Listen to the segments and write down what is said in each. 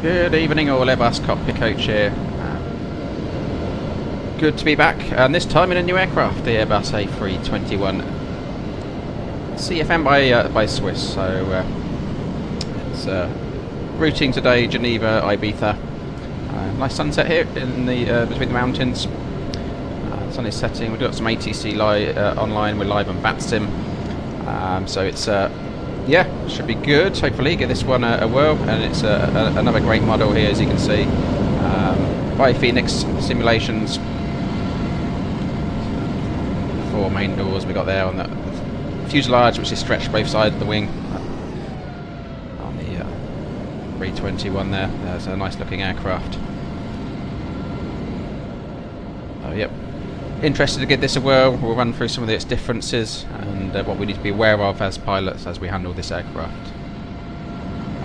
Good evening, all. Airbus Cockpit coach here. Good to be back, and this time in a new aircraft, the Airbus A321 CFM by Swiss. So it's routing today, Geneva, Ibiza. Nice sunset here in the between the mountains. Sun is setting. We've got some ATC online. We're live on VATSIM. So it's yeah, should be good. Hopefully, give this one a whirl, and it's another great model here, as you can see, by Fenix Simulations. 4 main doors we got there on the fuselage, which is stretched both sides of the wing. On the 321 there, there's a nice looking aircraft. Oh, yep. Interested to give this a whirl. We'll run through some of its differences and what we need to be aware of as pilots as we handle this aircraft.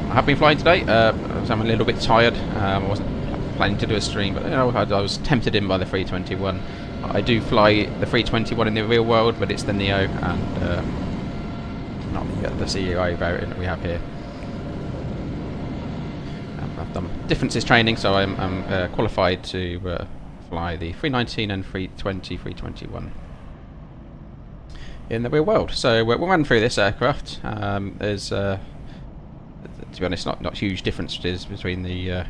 I have been flying today, so I'm a little bit tired. I wasn't planning to do a stream, but you know, I was tempted in by the 321. I do fly the 321 in the real world, but it's the Neo and not the CEO variant that we have here. I've done differences training, so I'm qualified to fly the 319 and 320, 321 in the real world. So we'll run through this aircraft. There's, to be honest, not huge differences between the.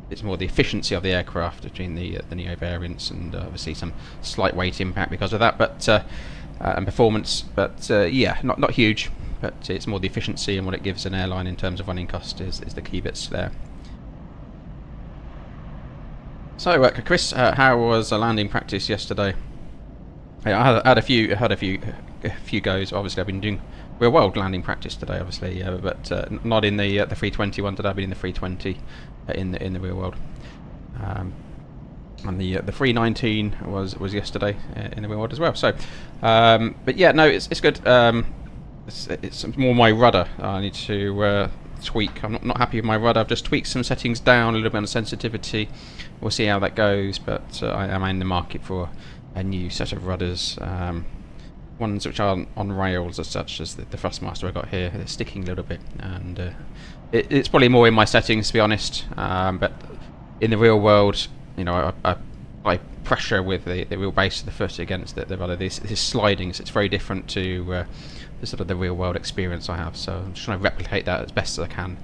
It's more the efficiency of the aircraft between the Neo variants, and obviously some slight weight impact because of that, but and performance. But yeah, not huge. But it's more the efficiency and what it gives an airline in terms of running cost is the key bits there. So, Chris, how was landing practice yesterday? I had a few goes. Obviously, I've been doing real world landing practice today, obviously, but not in the 321 today. I've been in the 320 in the real world, and the 319 was yesterday in the real world as well. So, but yeah, no, it's good. It's more my rudder. I need to tweak. I'm not happy with my rudder. I've just tweaked some settings down a little bit on sensitivity. We'll see how that goes, but I am in the market for a new set of rudders, ones which aren't on rails as such as the Thrustmaster I got here. They're sticking a little bit, and it's probably more in my settings, to be honest, but in the real world, you know, I pressure with the real base of the foot against the rudder. This is sliding, so it's very different to the sort of the real world experience I have, so I'm just trying to replicate that as best as I can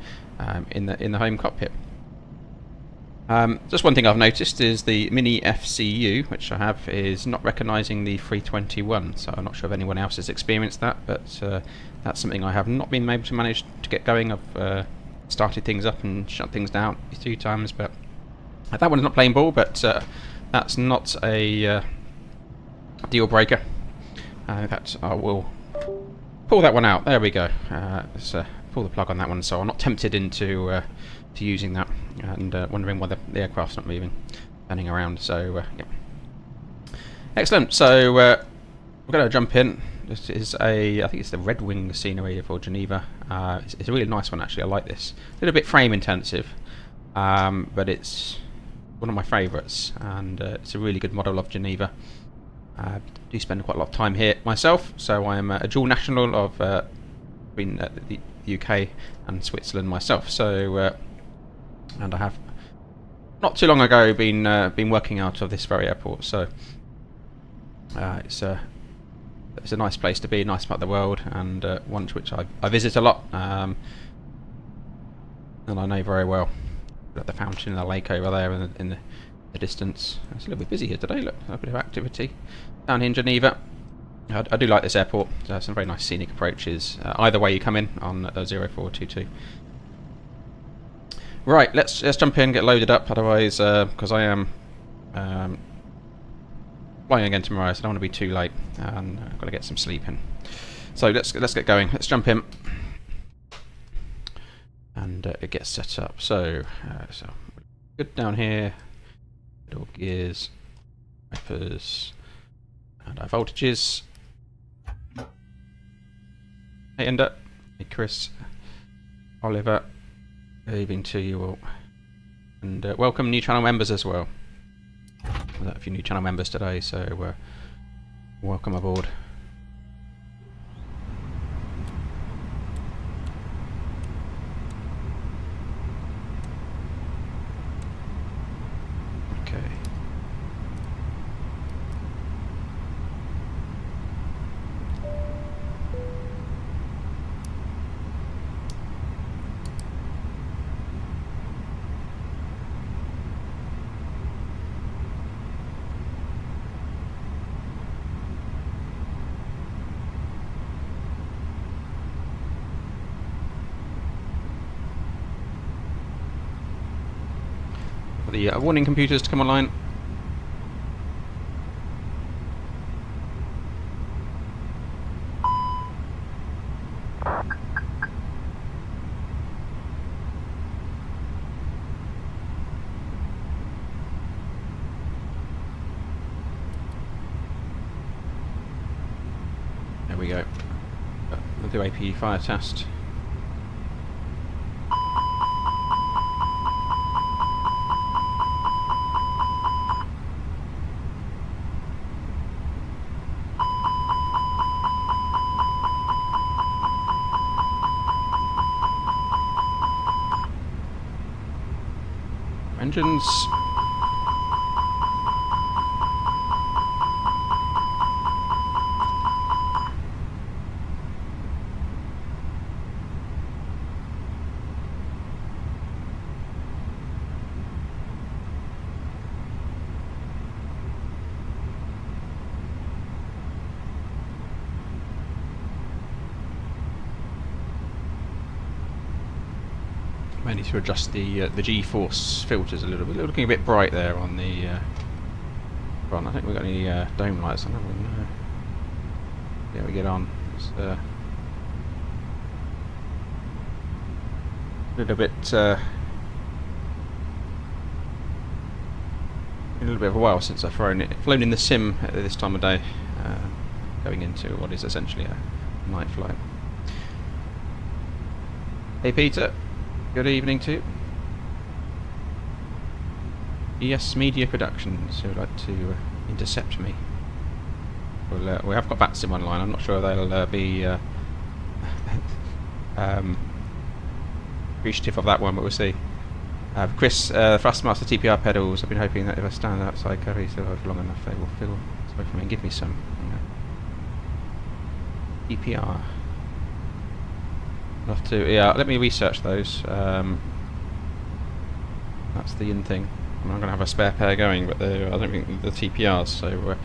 in the home cockpit. Just one thing I've noticed is the mini FCU, which I have, is not recognising the 321, so I'm not sure if anyone else has experienced that, but that's something I have not been able to manage to get going. I've started things up and shut things down a few times, but that one's not playing ball, but that's not a deal breaker. In fact, I will pull that one out. There we go. Let's pull the plug on that one, so I'm not tempted into to using that, and wondering why the aircraft's not moving, turning around. So yeah, excellent. So we're going to jump in. This is I think it's the Red Wing scenery for Geneva. It's a really nice one, actually. I like this. A little bit frame intensive, but it's one of my favourites, and it's a really good model of Geneva. I do spend quite a lot of time here myself, so I am a dual national of between the UK and Switzerland myself. So and I have not too long ago been working out of this very airport. So it's a nice place to be, a nice part of the world, and one which I visit a lot, and I know very well. Got the fountain and the lake over there in the distance. It's a little bit busy here today. Look, a bit of activity down here in Geneva. I do like this airport. There's some very nice scenic approaches either way you come in on 0422. Right, let's jump in, get loaded up. Otherwise, because I am flying again tomorrow, so I don't want to be too late, and I've got to get some sleep in. So let's get going. Let's jump in and it gets set up. So good down here. All gears, wipers, and our voltages. Hey Ender, hey Chris, Oliver, good evening to you all, and welcome new channel members as well. We've got a few new channel members today, so welcome aboard. the warning computers to come online. There we go. We'll do APE fire test. Engines. May need to adjust the G-force filters a little bit. Looking a bit bright there on the front. I think we've got any dome lights on, haven't we? No. Yeah, we get on. It's a little bit a little bit of a while since I've flown in the sim at this time of day, going into what is essentially a night flight. Hey Peter. Good evening to you. Yes, Media Productions who would like to intercept me. Well, we have got VATSIM online. I'm not sure they'll be appreciative of that one, but we'll see. Chris, Thrustmaster TPR pedals. I've been hoping that if I stand outside Curry so long enough, they will feel sorry for me and give me some TPR. I'll have to, yeah, let me research those. That's the in thing. I'm going to have a spare pair going, but I don't think the TPRs. So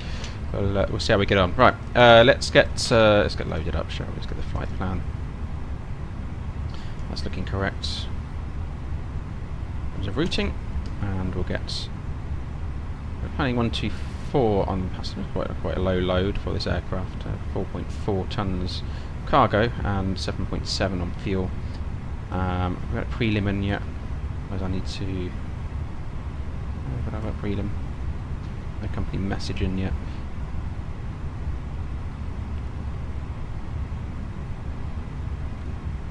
we'll see how we get on. Right, let's get loaded up, shall we? Let's get the flight plan. That's looking correct in terms of routing, and we're planning 124 on passengers. Quite a low load for this aircraft. 4.4 tons. Cargo and 7.7 on fuel. We've got a prelim in yet, as I need to. But I've got a prelim. No company message in yet.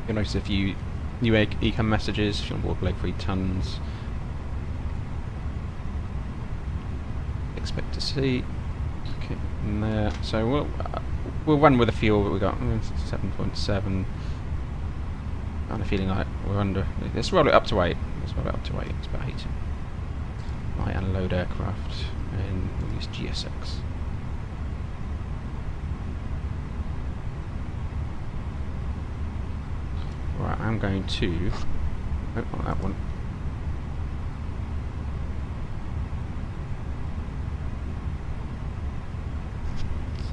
You'll notice a few new econ messages. If you're on board below 3 tons, expect to see. Okay, in there. So we'll run with the fuel that we got. 7.7. Kind of feeling like we're under. Let's roll it up to 8. It's about 8. Light and load aircraft, and we'll use GSX. Right, I'm going to. Oh, not that one.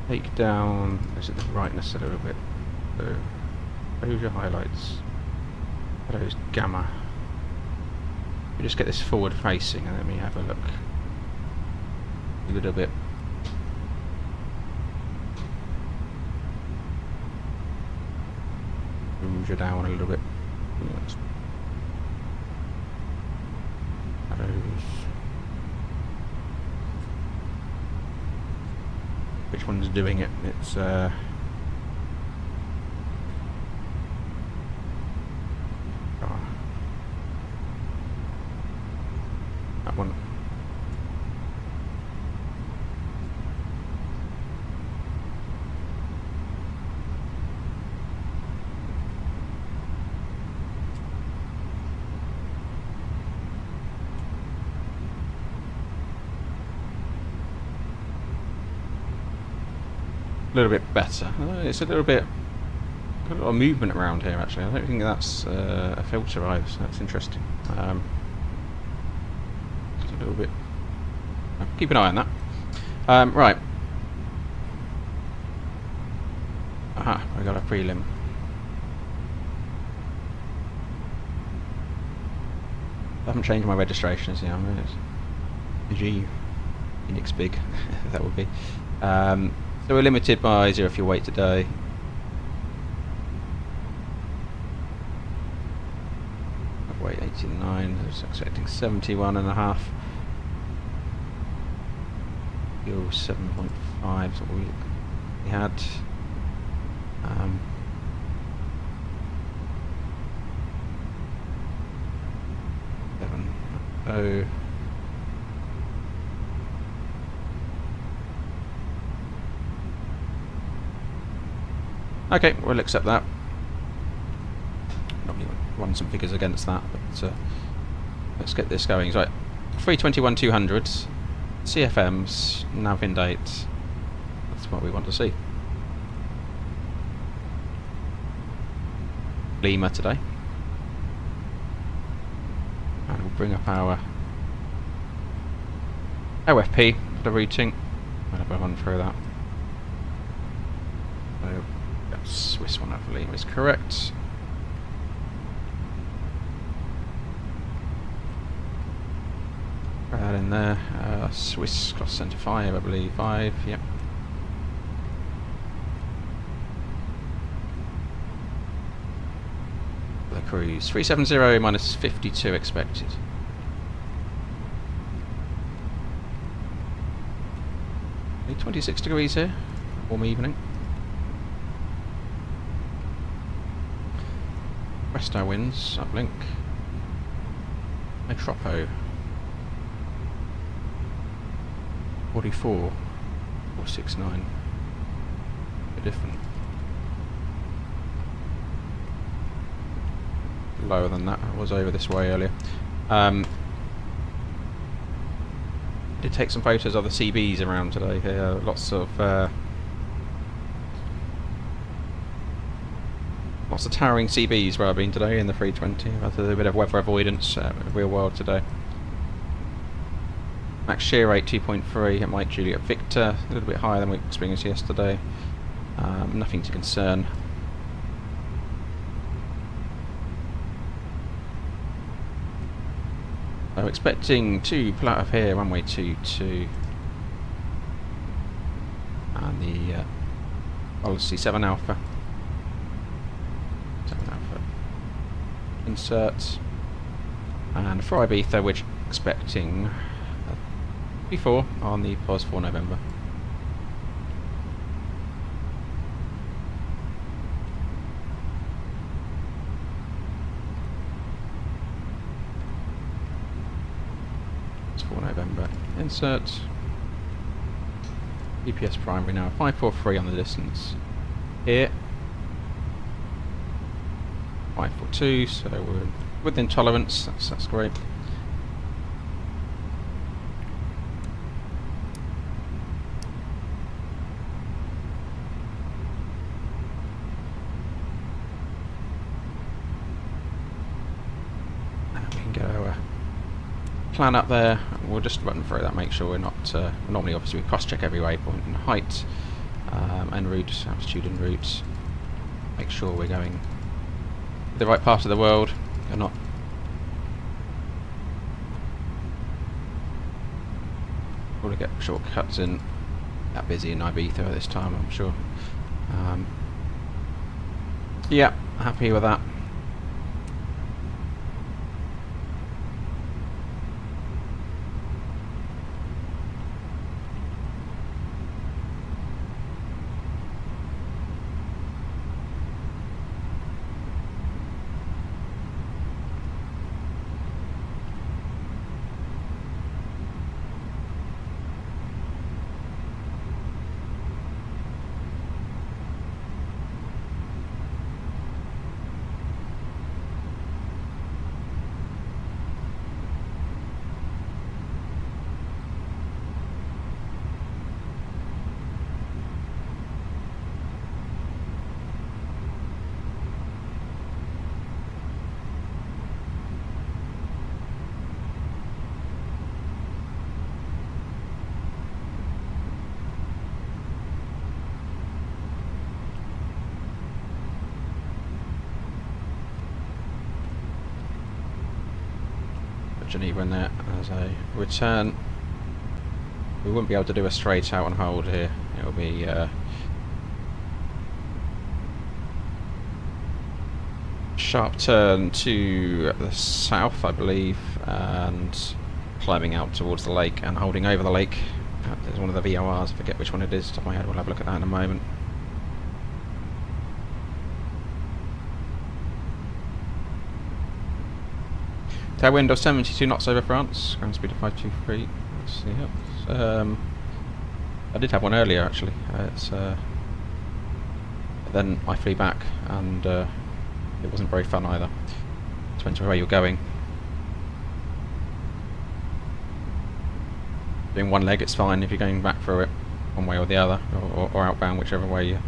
Take down the brightness a little bit. So, those are your highlights. Those gamma. We just get this forward facing, and then we have a look. A little bit. Move you down a little bit. Which one's doing it? It's that one. A little bit better. It's a little bit. Got a lot of movement around here actually. I don't think that's a filter either, so that's interesting. It's a little bit. Keep an eye on that. Right. Aha, I got a prelim. I haven't changed my registrations, you know, it's G Phoenix Big, that would be. So we're limited by 0 fuel weight today. Weight 89, I was expecting 71.5. Fuel 7.5 is what we had. 7.0. Okay, we'll accept that. Normally run some figures against that, but let's get this going. So, 321-200, CFMs, nav in date. That's what we want to see. Lima today. And we'll bring up our OFP, the routing. I'll have a run through that. So, Swiss one, I believe, is correct. Put that in there. Swiss cost center 5, I believe. 5, yep. The cruise 370 minus 52 expected. Only 26 degrees here. Warm evening. Westo winds, uplink. Metropo 44 or 69. A bit different. Lower than that. I was over this way earlier. Did take some photos of the CBs around today. Lots of towering CBs where I've been today in the 320. I've had a bit of weather avoidance, real world today. Max shear rate 2.3 at Mike Juliet Victor, a little bit higher than we experienced yesterday. Nothing to concern. So expecting 2 pull out of here, runway 22. And the policy 7 Alpha. 7 Alpha. Insert. And for Ibiza, we're expecting before on the POS 4 November. It's 4 November. Insert. GPS primary now 543 on the distance. Here 542, so we're within tolerance. That's great. Plan up there, we'll just run through that, make sure we're not, normally obviously we cross check every waypoint and height and route, altitude and route, make sure we're going the right part of the world, and not want to get shortcuts in that busy in Ibiza at this time, I'm sure. Yeah, happy with that. Geneva in there as a return. We wouldn't be able to do a straight out and hold here. It'll be sharp turn to the south, I believe, and climbing out towards the lake and holding over the lake. There's one of the VORs, I forget which one it is, top of my head, we'll have a look at that in a moment. Tailwind of 72 knots over France, ground speed of 523. Let's see here. I did have one earlier actually. Then I flew back and it wasn't very fun either. Depends on where you're going. Doing one leg it's fine if you're going back through it one way or the other, or outbound, whichever way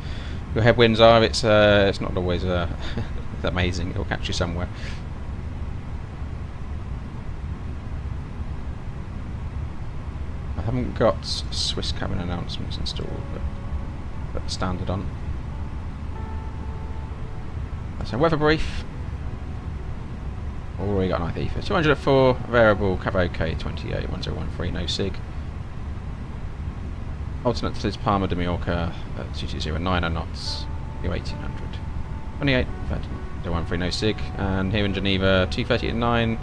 your headwinds are. It's not always amazing. It'll catch you somewhere. I haven't got Swiss cabin announcements installed, but standard on. So weather brief. Already got an ID for 204 variable Cav OK 281013 no sig. Alternate is Palma de Mallorca 2209 knots, U1800. 28 13 no sig, and here in Geneva 2:30 at 9.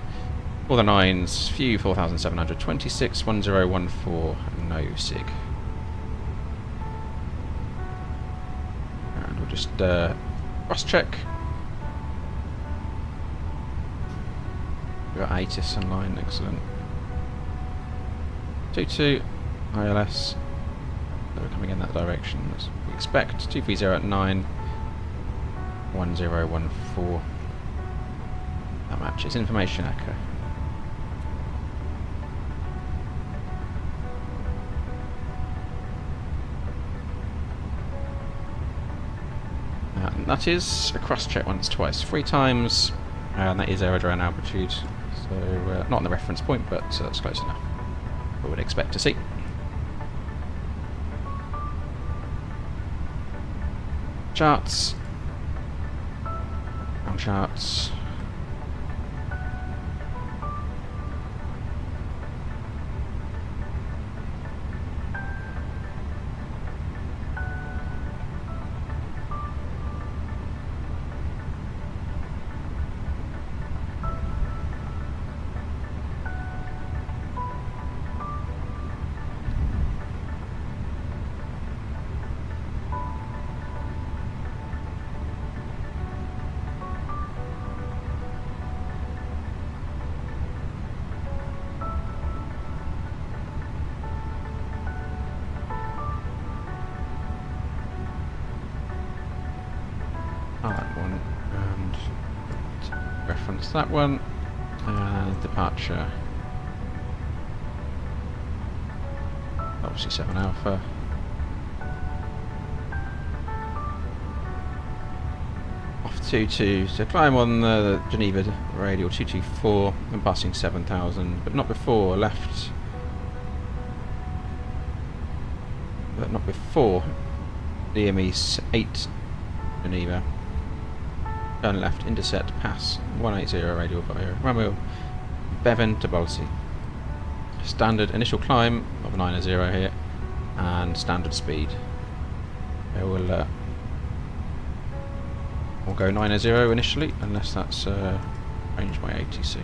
All the 9s, few 4700, 26 1014 no sig. And we'll just cross check. We've got ATIS online, excellent. 22 ILS, so we're coming in that direction as we expect. 230 at 9, 1014. That matches. Information echo. And that is a cross check once, twice, 3 times, and that is aerodrome altitude. So not on the reference point, but that's close enough. We would expect to see. Charts. On charts. That one, and reference that one, and departure. Obviously 7 Alpha. Off 22 to climb on the Geneva radial 224 and passing 7000, but not before left. But not before DME 8 Geneva. Turn left, intercept, pass 180 radial via Ramil, Bevan to Bolsey. Standard initial climb of 90 here, and standard speed. It will we'll go 90 initially, unless that's ranged by ATC.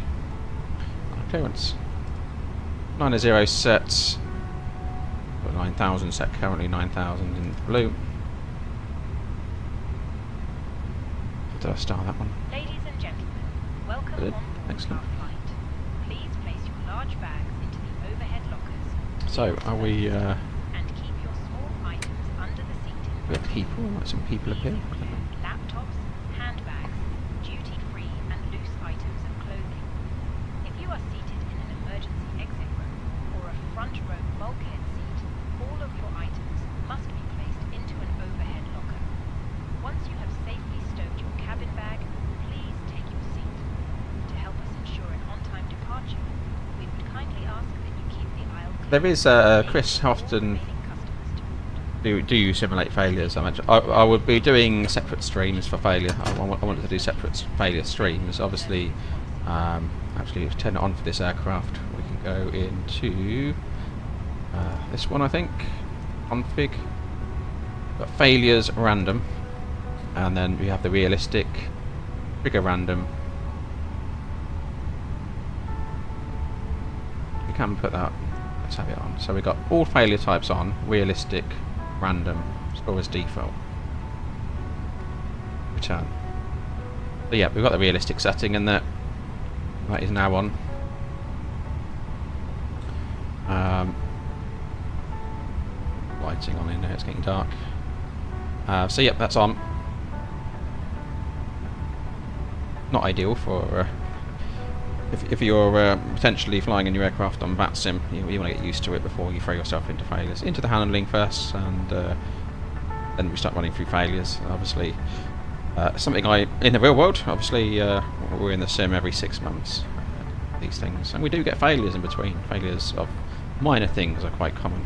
Clearance. 90 set. 9,000 set, currently 9,000 in blue. Did I start that one? Ladies and gentlemen, welcome on board excellent. our flight. Please place your large bags into the overhead lockers. So, are we And keep your small items under the seat. we have people? Like some people up here? These include laptops, handbags, duty-free and loose items of clothing. If you are seated in an emergency exit row or a front row bulkhead seat, all of your items must be placed into an overhead locker. Once you have safely stowed your cabin bag, please take your seat. To help us ensure an on-time departure, we would kindly ask that you keep the aisle clear. There is Chris, how often do you simulate failures? I would be doing separate streams for failure. I wanted to do separate failure streams. Obviously, Actually, if we turn it on for this aircraft, we can go into this one, I think. Config. Got failures random, and then we have the realistic, trigger random. We can put that. Let's have it on. So we've got all failure types on, realistic, random, store as default. Return. So yeah, we've got the realistic setting in there. That is now on. Lighting on in there, it's getting dark. So yep, that's on. Not ideal for if you're potentially flying in your aircraft on VATSIM. You want to get used to it before you throw yourself into failures. Into the handling first, and then we start running through failures. Obviously, something in the real world. Obviously, we're in the sim every 6 months. These things, and we do get failures in between. Failures of minor things are quite common,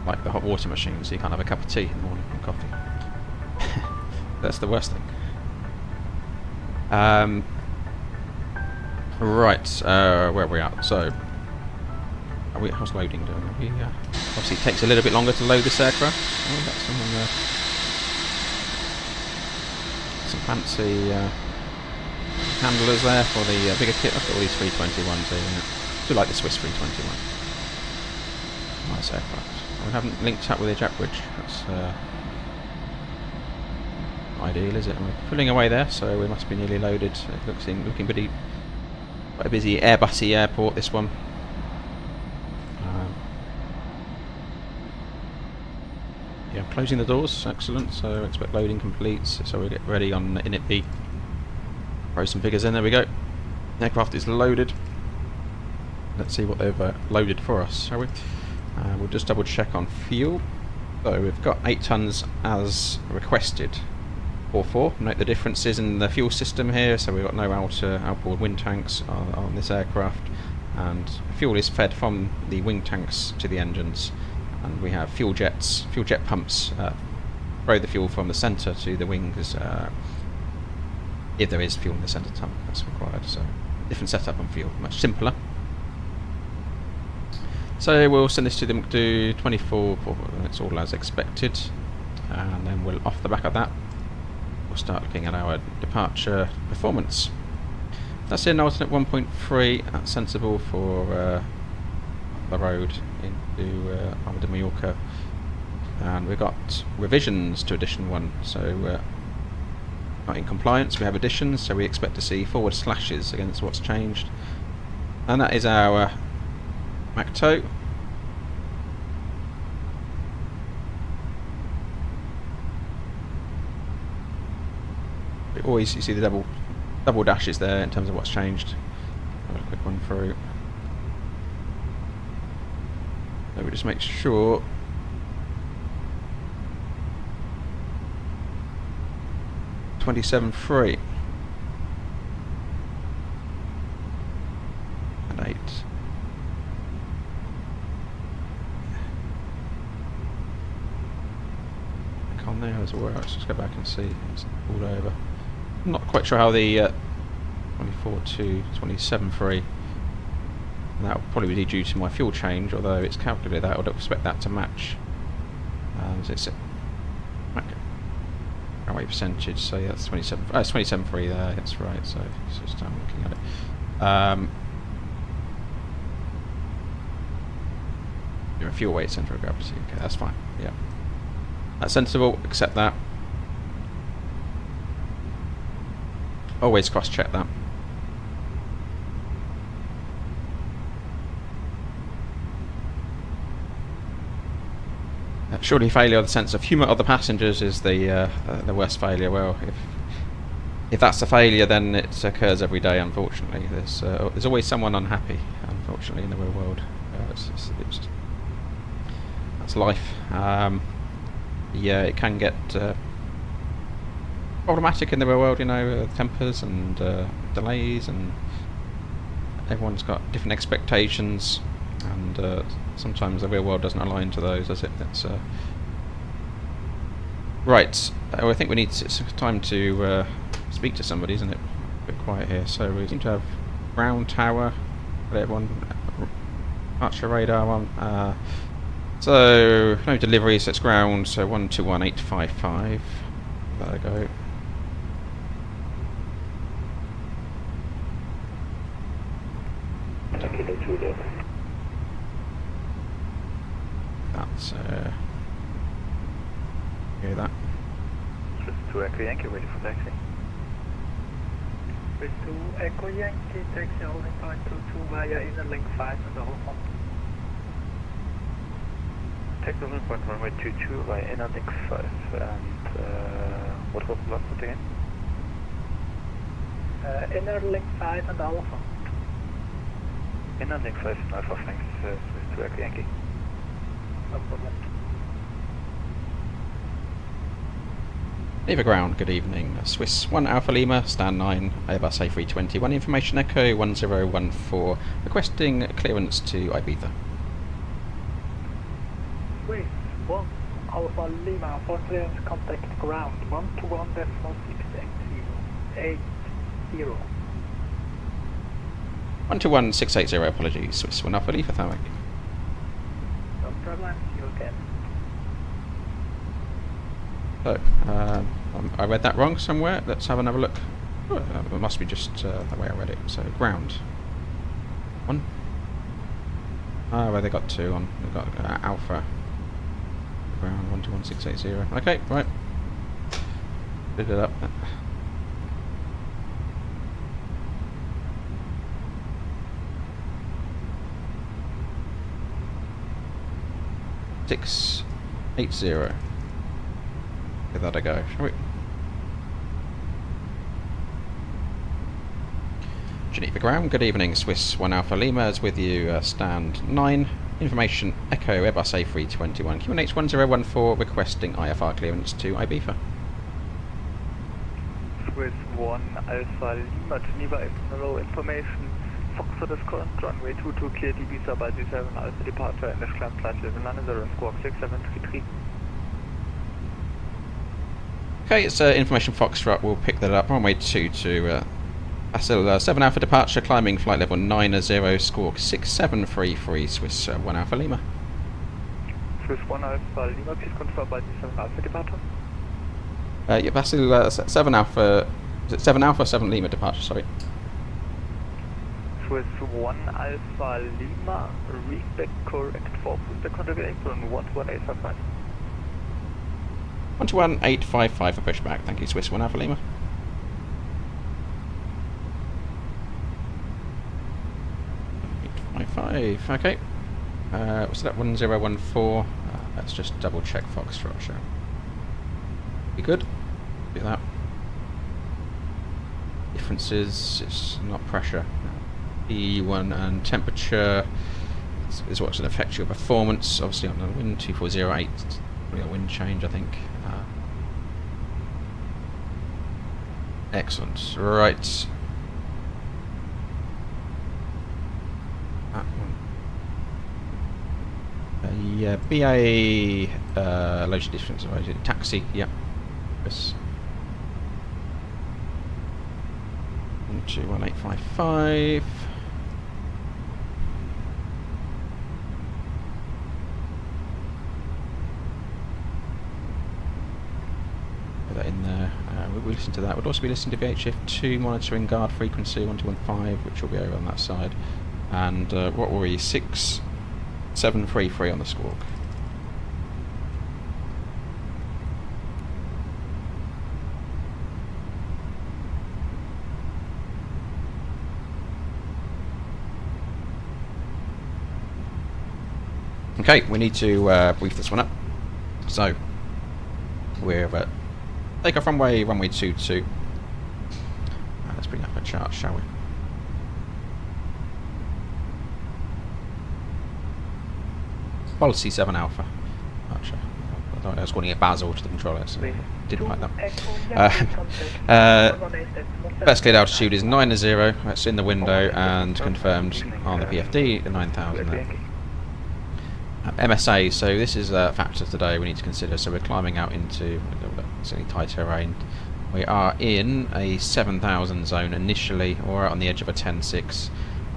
like the hot water machine, so you can't have a cup of tea in the morning and coffee. That's the worst thing. Right, where are we at? So, how's loading doing? Obviously, it takes a little bit longer to load this aircraft. Oh, that's some fancy handlers there for the bigger kit. I've got all these 321s here. I do like the Swiss 321. Nice aircraft. We haven't linked up with the jet bridge. That's ideal, is it? And we're pulling away there, so we must be nearly loaded. It looks looking pretty quite a busy Airbusy airport, this one. Yeah, closing the doors, excellent. So expect loading completes. So we get ready on init B. Throw some figures in. There we go. The aircraft is loaded. Let's see what they've loaded for us, shall we? We'll just double check on fuel. So we've got 8 tons as requested. 4. Note the differences in the fuel system here. So we've got no outboard wind tanks on this aircraft, and fuel is fed from the wing tanks to the engines, and we have fuel jet pumps throw the fuel from the centre to the wings. If there is fuel in the centre tank, that's required. So different setup on fuel, much simpler. So we'll send this to them to 24. It's all as expected, and then we'll off the back of that we'll start looking at our departure performance. That's in alternate 1.3. That's sensible for the road into Palma de Mallorca, and we've got revisions to edition 1. So not in compliance. We have additions, so we expect to see forward slashes against what's changed, and that is our MACTO. Always you see the double dashes there in terms of what's changed. Have a quick one through. So we just make sure (27.3) and 8. On there as well. Let's just go back and see. It's all over. I'm not quite sure how the 24 to 27.3. That will probably be due to my fuel change, although it's calculated that. I would expect that to match. It's away percentage. So yeah, that's 27. It's 27.3 there. That's right. So it's just I'm looking at it. Your fuel weight centre of gravity. Okay, that's fine. Yeah. That's sensible, accept that. Always cross-check that. Surely failure of the sense of humour of the passengers is the worst failure. Well, if that's a failure, then it occurs every day, unfortunately. There's always someone unhappy, unfortunately, in the real world. That's life. Yeah, it can get problematic in the real world, you know, tempers and delays, and everyone's got different expectations, and sometimes the real world doesn't align to those, does it? That's right. I think we need time to speak to somebody, isn't it? Quick quiet here. So we seem to have ground tower, got everyone departure radar on. So no deliveries, that's ground, so 121855. There we go. That's hear that. Swiss 2 Echo Yankee ready for taxi. Swiss 2 Echo Yankee taxi holding point 22 via inner link 5 and the whole one. Taxi holding point runway 22 via inner link 5 and what was the last one again? Inner link 5 and Alpha. Inner link 5 and Alpha, thanks, Swiss 2 Echo Yankee. No problem. Geneva ground, good evening. Swiss 1 Alpha Lima, stand 9, Airbus A321, information echo 1014, requesting clearance to Ibiza. Swiss 1 Alpha Lima, for clearance contact ground 121.680. 121680, apologies, Swiss 1 Alpha Lima, thank you. No problem, you again. So, I read that wrong somewhere. Let's have another look. Oh, it must be just the way I read it. So, ground. 1. Oh, well, they got 2 on. They've got Alpha. Ground 121680. Okay, right. Did it up. 680. Give that a go, shall we? Geneva ground, good evening. Swiss 1 Alpha Lima is with you, stand 9. Information echo Airbus A321 QNH 1014 requesting IFR clearance to Ibiza. Swiss 1 Alpha Lima, Geneva Epsilon information. Foxtrot is current runway 22 cleared Ibiza by 7 Alpha departure, English climb flight 1190, squawk 6733. Okay, it's information Foxtrot, we'll pick that up. Runway 22, Basil 7 Alpha departure, climbing flight level 90, squawk 6733, Swiss 1 Alpha Lima. Swiss 1 Alpha Lima, please confirm by 7 Alpha departure. Yeah, Basil 7 Alpha, is it 7 Alpha, 7 Lima departure, sorry. Swiss 1 Alpha Lima, read back correct for Pushback contact apron 11855. 121855 for pushback, thank you, Swiss 1 Alpha Lima. Okay. What's that? 1014. Let's just double check Foxtrot. Shall be good. Do that. Differences. It's not pressure. E1 and temperature is what's going to affect your performance. Obviously on the wind 2408. Probably a wind change, I think. Excellent. Right. Yeah, BA location distance, taxi, yeah. Yes. 121855. Put that in there. We listen to that. We'll also be listening to VHF2 monitoring guard frequency 1215, which will be over on that side. And what were we? 6733 on the squawk. Okay, we need to brief this one up. So, we're at takeoff runway 22. Let's bring up a chart, shall we? Policy 7 Alpha. Archer. I thought I was calling it Basil to the controller, so didn't like that. Best cleared altitude is 90. That's in the window and confirmed on the PFD, the 9000 there. MSA, so this is a factor today we need to consider. So we're climbing out into slightly tight terrain. We are in a 7,000 zone initially, or on the edge of a 10.6,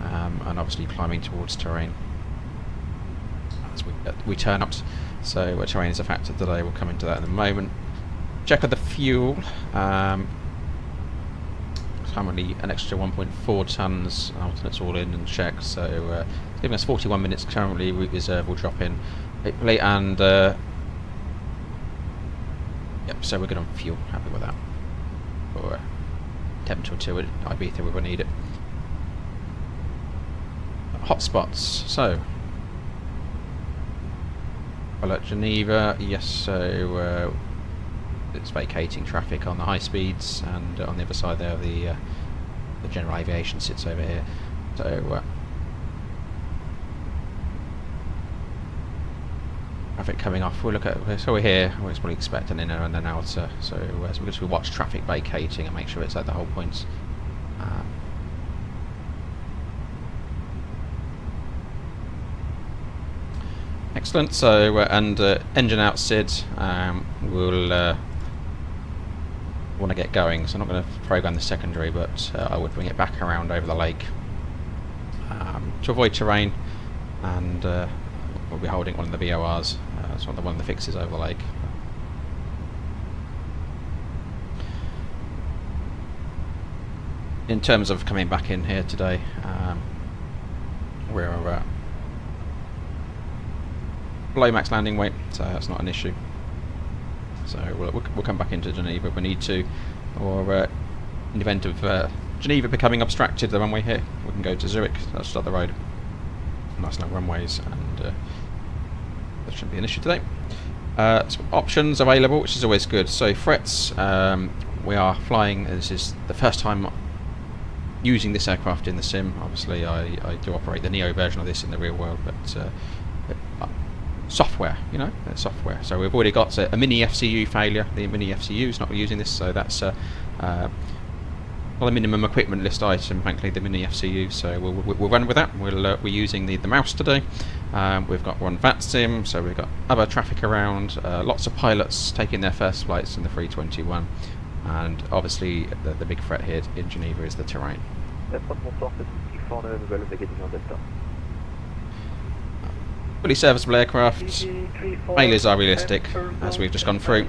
and obviously climbing towards terrain as we turn up. So terrain is a factor today. We'll come into that in a moment. Check of the fuel. Currently an extra 1.4 tons. Alternates all in and check. So it's giving us 41 minutes. Currently route reserve will drop in, and yep. So we're good on fuel. Happy with that. Or 10 till 2 at Ibiza if we need it. Hotspots. So, well, at Geneva, yes. So it's vacating traffic on the high speeds, and on the other side there, the general aviation sits over here. So traffic coming off. We'll look at. So we're here. We're probably expect an inner and an outer. So as we watch traffic vacating and make sure it's at the whole points. Excellent. So and engine out SID. We'll want to get going. So I'm not going to program the secondary, but I would bring it back around over the lake to avoid terrain, and we'll be holding one of the VORs. That's one of the fixes over the lake. In terms of coming back in here today, we're below max landing weight, so that's not an issue. So we'll come back into Geneva if we need to, or in the event of Geneva becoming obstructed, the runway here, we can go to Zurich. That's just up the road. Nice long runways, and that shouldn't be an issue today. Some options available, which is always good. So frets, we are flying. This is the first time using this aircraft in the sim. Obviously, I do operate the Neo version of this in the real world, but software, software. So we've already got a mini FCU failure. The mini FCU is not using this, so that's not a minimum equipment list item, frankly, the mini FCU. So we'll run with that. We're using the mouse today. We've got one VATSIM, so we've got other traffic around. Lots of pilots taking their first flights in the 321, and obviously the big threat here in Geneva is the terrain. Fully serviceable aircraft. Failures are realistic, as we've just gone through,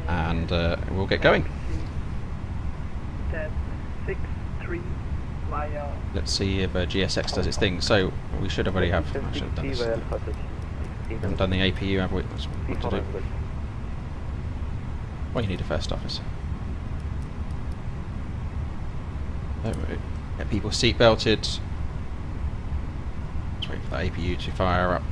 and we'll get going. Let's see if GSX does its thing. So we should already have. I should have done this. We haven't done the APU, have we? That's what to do. Well, you need a first officer. Get people seat belted. Let's wait for the APU to fire up.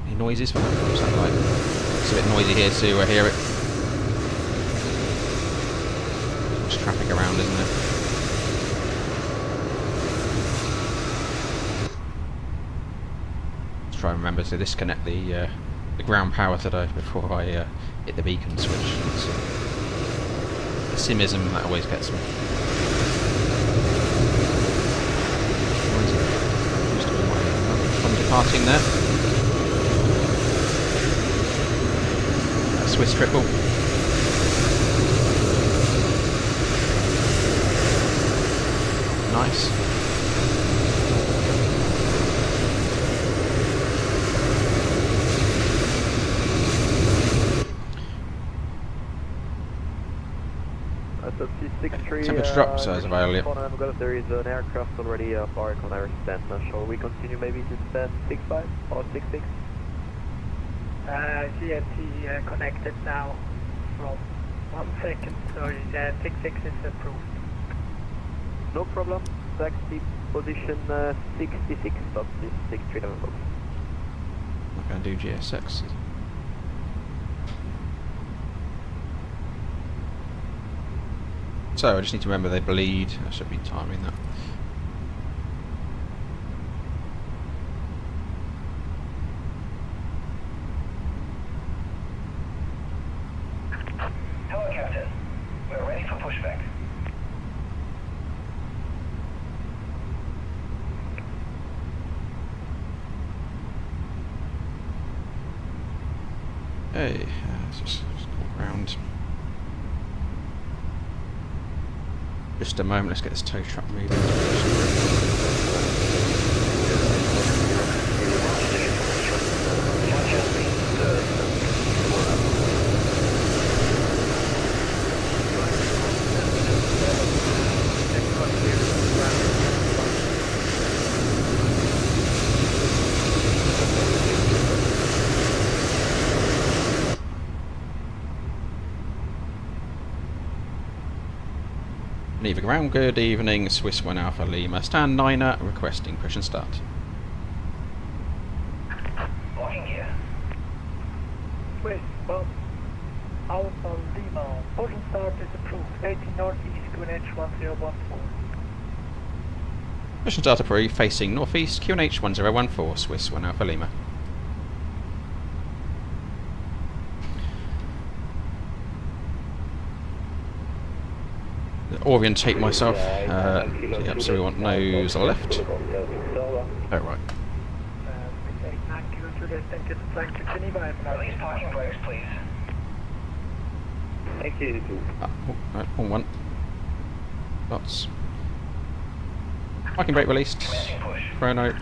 Any noises from that? Sound like it's a bit noisy here to hear it. There's traffic around, isn't there? Let's try and remember to disconnect the ground power today before I hit the beacon switch. It's the simism that always gets me. I'm departing there. Swiss triple. Nice. Temperature drop, so as of earlier. There is an aircraft already parked on our stand. Shall we continue maybe to stand 65 or 66? CFT connected now from 1 second, so 66 is approved. No problem. Taxi position 66 stops is 637 box. I'm not going to do GSX. So I just need to remember they bleed. I should be timing that. Hello, Captain. We're ready for pushback. Hey, let's just walk around. Just a moment, let's get this tow truck moving. Geneva ground, good evening, Swiss 1 Alpha Lima, stand 9er, requesting push and start. Locking gear. Swiss 1 Alpha Lima. Push and start is approved. 18 northeast, QNH 1014. Push and start approved, facing northeast, QNH 1014, Swiss 1 Alpha Lima. Orientate myself, yep, so we want nose left. Oh right. Release parking brakes, please. Thank you. Right, on one. Lots. Parking brake released. Commencing push. Chrono.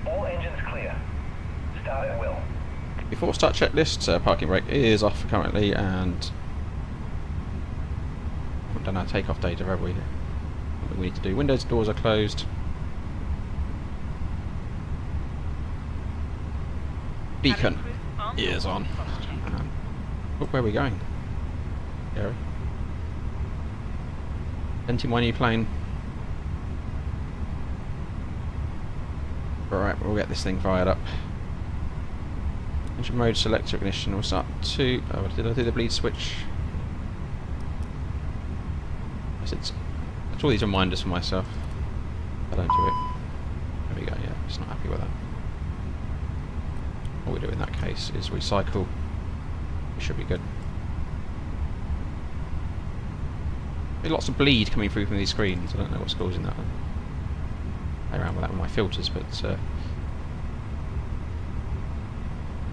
All engines clear. Start at will. Before start checklist, parking brake is off currently, and haven't done our takeoff data, have we? What we need to do. Windows, doors are closed. Beacon is on. Look, where are we going? Gary? Venting my new plane. Alright, we'll get this thing fired up. Engine mode, selector, ignition, we'll start to... Oh, did I do the bleed switch? It's all these reminders for myself. I don't do it. There we go, yeah, it's not happy with that. What we do in that case is recycle. It should be good. There's lots of bleed coming through from these screens. I don't know what's causing that. I play around with that with my filters, but so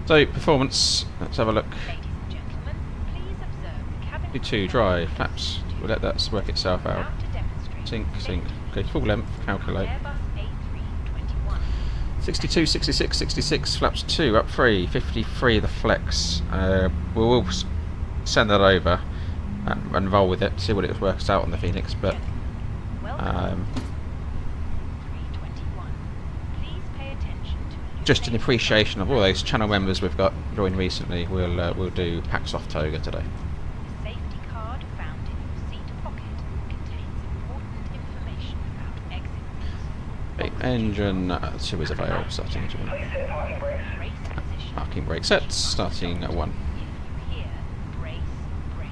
performance. Let's have a look. Ladies and gentlemen, please observe the cabin 2 dry flaps. We'll let that work itself out. about to demonstrate Sync, the sync. safety Okay, full length. Calculate. Airbus A321. 62, 66, 66, flaps 2, up 3, 53 the flex. We'll send that over and roll with it, see what it works out on the Phoenix, but Welcome. 321. Please pay attention to just in appreciation of all those channel members we've got joined recently, we'll do packs off toga today. The safety card found in your seat pocket contains important information about exit routes. Okay, engine 2 is available, starting engine 1. Please set parking brakes. Brace position. Parking brake set, starting at 1. If you hear brace, brace.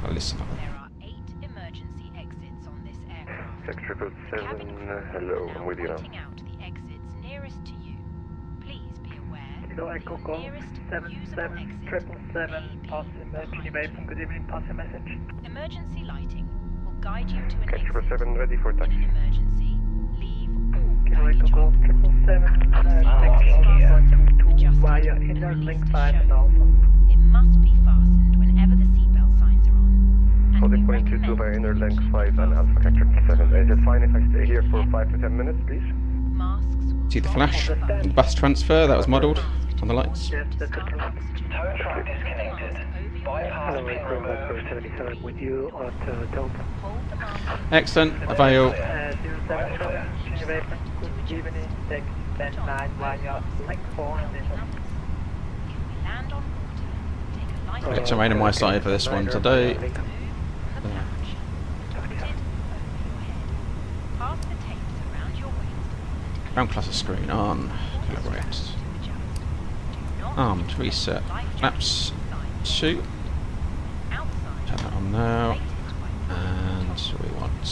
I'll listen up. There are 8 emergency exits on this aircraft. The 6777, cabin crew hello, is I'm now with you now. pointing out the exits nearest to you. Please be aware Kilo that Echo your Golf nearest usable exit 77777, pass Geneva, good evening, pass a message. Emergency lighting will guide you to an Catch exit. 777, ready for In taxi. an emergency, leave all Kilo baggage Echo Golf on board. 777, Adjust via the inner release link to 5 show. and Alpha. It must be fastened whenever the seatbelt signs are on. And Holding we point 22 recommend via inner that link you 5 and fasten Alpha Catcher the 7. Is it seatbelt. fine if I stay here for 5 to 10 minutes, please? Masks will See the not flash be and fastened. bus transfer, that was modelled on the lights. Yes, that's Start approved. oxygen. Tow truck disconnected. Bypass Hello, pin Echo Golf removed. 77 with you at Delta. Hold the mask. Excellent, avail. 077, Geneva, good evening, take 109 via link 4 and this. If we land on water, take a life I'll get some rain on my side for this one today. Remove from the pouch. Put it over your head. Pass the tapes around your waist and Ground cluster screen on. Calibrate. adjust. Do not Armed, reset. life jacket Flaps inside. 2. Outside. Turn that on now. Rated by And we want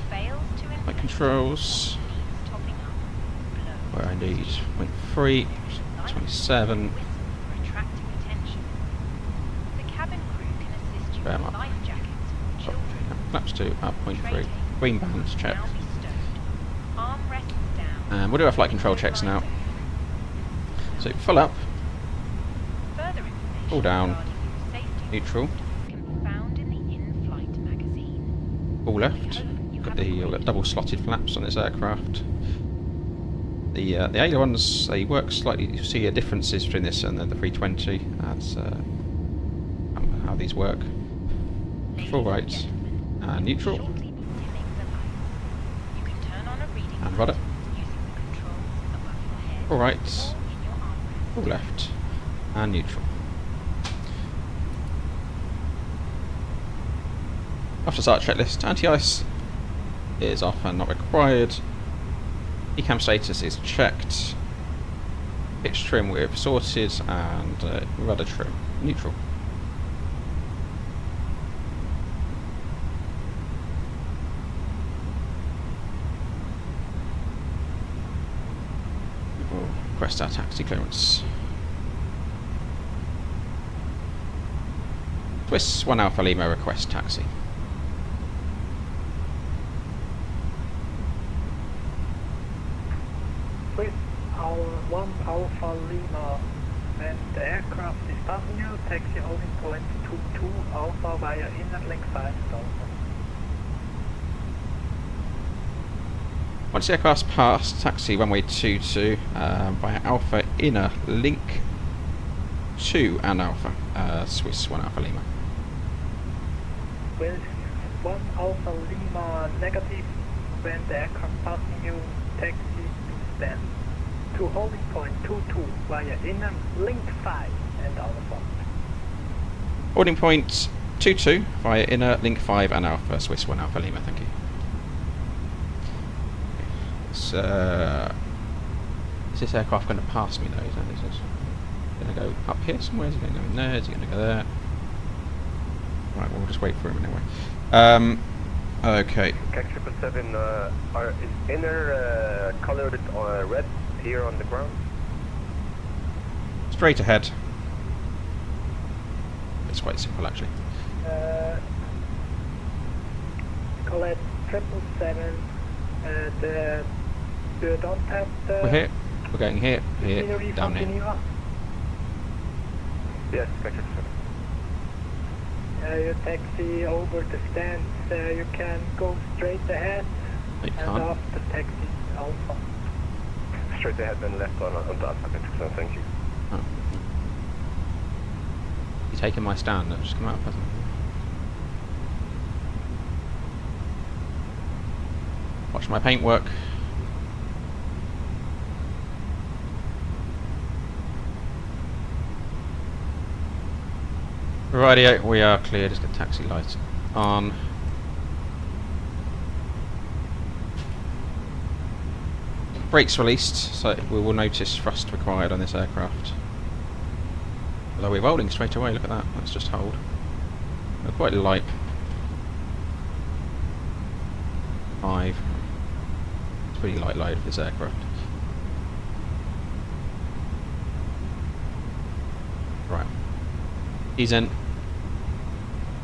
fails to light inflate. controls. Needs topping up. Blow. Where I need 0.3, 27. Whistle for attracting attention. The cabin crew can assist you Bear with up. life jackets for children. Flaps 2, up 0.3. Green bands, check. Now be stowed. Armrests down. And we'll do our flight control checks now. So full up. Further information All down. regarding your safety Neutral. can be found in the in-flight magazine. All We left. hope you Got have a the great got double slotted flaps on this aircraft. The ailerons, they work slightly. You see differences between this and the 320. That's how these work. Full Ladies and right. gentlemen, And we will neutral. shortly be dimming the lights. You can turn on a reading And light rudder. using the controls above your head All right. or in your armrest. All left. And neutral. After start checklist, anti-ice is off and not required. Ecam status is checked. Pitch trim we've sorted, and rudder trim neutral. We'll request our taxi clearance. Swiss 1 Alpha Lima request taxi. Swiss 1 Alpha Lima, when the aircraft is passing you, taxi holding point 22 Alpha via inner link 5 Alpha. Once the aircraft's passed, taxi runway 22 via Alpha inner link 2 and Alpha, Swiss 1 Alpha Lima. Swiss 1 Alpha Lima negative, when the aircraft passing you, taxi to stand. To holding point 22 via inner link 5 and Alpha. Holding point 22 via inner link 5 and Alpha, Swiss 1 Alpha Lima, thank you. Is this aircraft going to pass me though? Is this going to go up here somewhere? Is it going to go in there? Is it going to go there? Right, we'll just wait for him anyway. Okay. CAC 777 is inner colored red here on the ground. Straight ahead. It's quite simple actually. Collect 777, you don't have the We're here. We're going here, scenery here, down from here. Geneva? Yes, CAC 777. You taxi over the stands, you can go straight ahead, No, you and can't. after taxi Alpha. Straight ahead and left on the Alpha, CAC 777, thank you. Oh. You're taking my stand, that's just come out, hasn't it? Watch my paintwork. Rightio, we are clear, just get taxi lights on. Brakes released, so we will notice thrust required on this aircraft. Although we're rolling straight away, look at that, let's just hold. We're quite light. 5. It's pretty light load for this aircraft. Right. Ease in.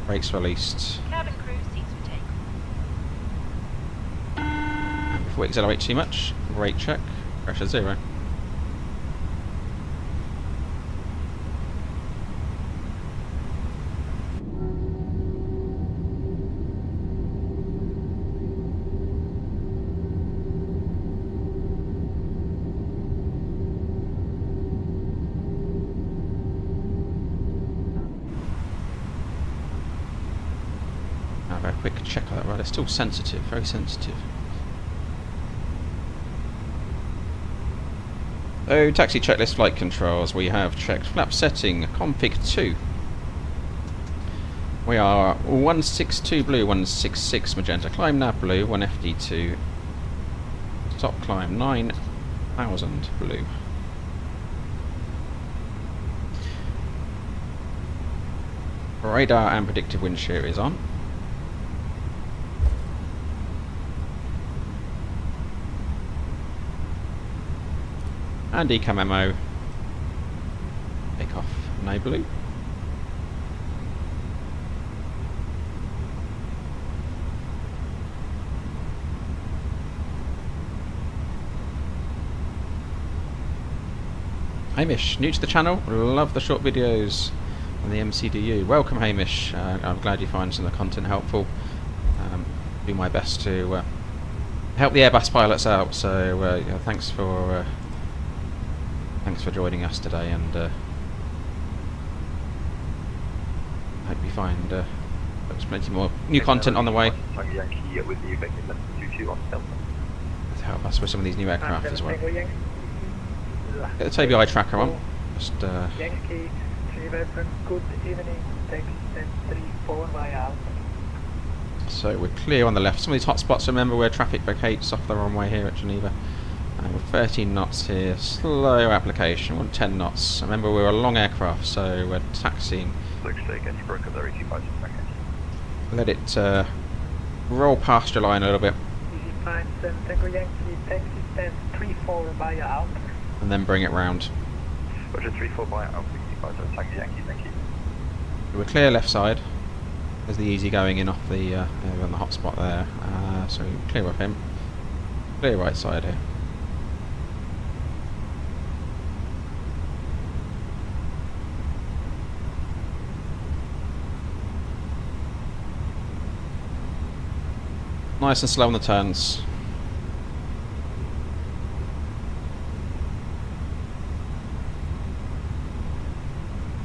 Brakes released. Cabin crew seats for take. And before we accelerate too much, brake check. Pressure 0. Have a quick check of that rudder. Still sensitive, very sensitive. So, taxi checklist flight controls. We have checked flap setting, config 2. We are 162 blue, 166 magenta. Climb nav blue, 1 FD2. Top climb 9,000 blue. Radar and predictive wind shear is on. And decam memo. Take off no blue. Hamish, new to the channel, love the short videos. and the MCDU. Welcome, Hamish. I'm glad you find some of the content helpful. Do my best to help the Airbus pilots out. So yeah, thanks for joining us today, and hope you find there's plenty more new content on the way to help us with some of these new aircraft as well. Get the TBI tracker on. Just Yankee 311, good evening, taxi 1034 via Alpha. so we're clear on the left. Some of these hot spots, remember, where traffic vacates off the runway here at Geneva. We're 13 knots here, slow application, 10 knots. Remember, we're a long aircraft, so we're taxiing. Let it roll past your line a little bit, Easy 57 Tango Yankee, taxi 1034 via Alpha. and then bring it round. Roger 34 by Alpha, Tango Yankee, thank you. We're clear left side. There's the easy going in off the on the hot spot there. So clear of him. Clear right side here. Nice and slow on the turns.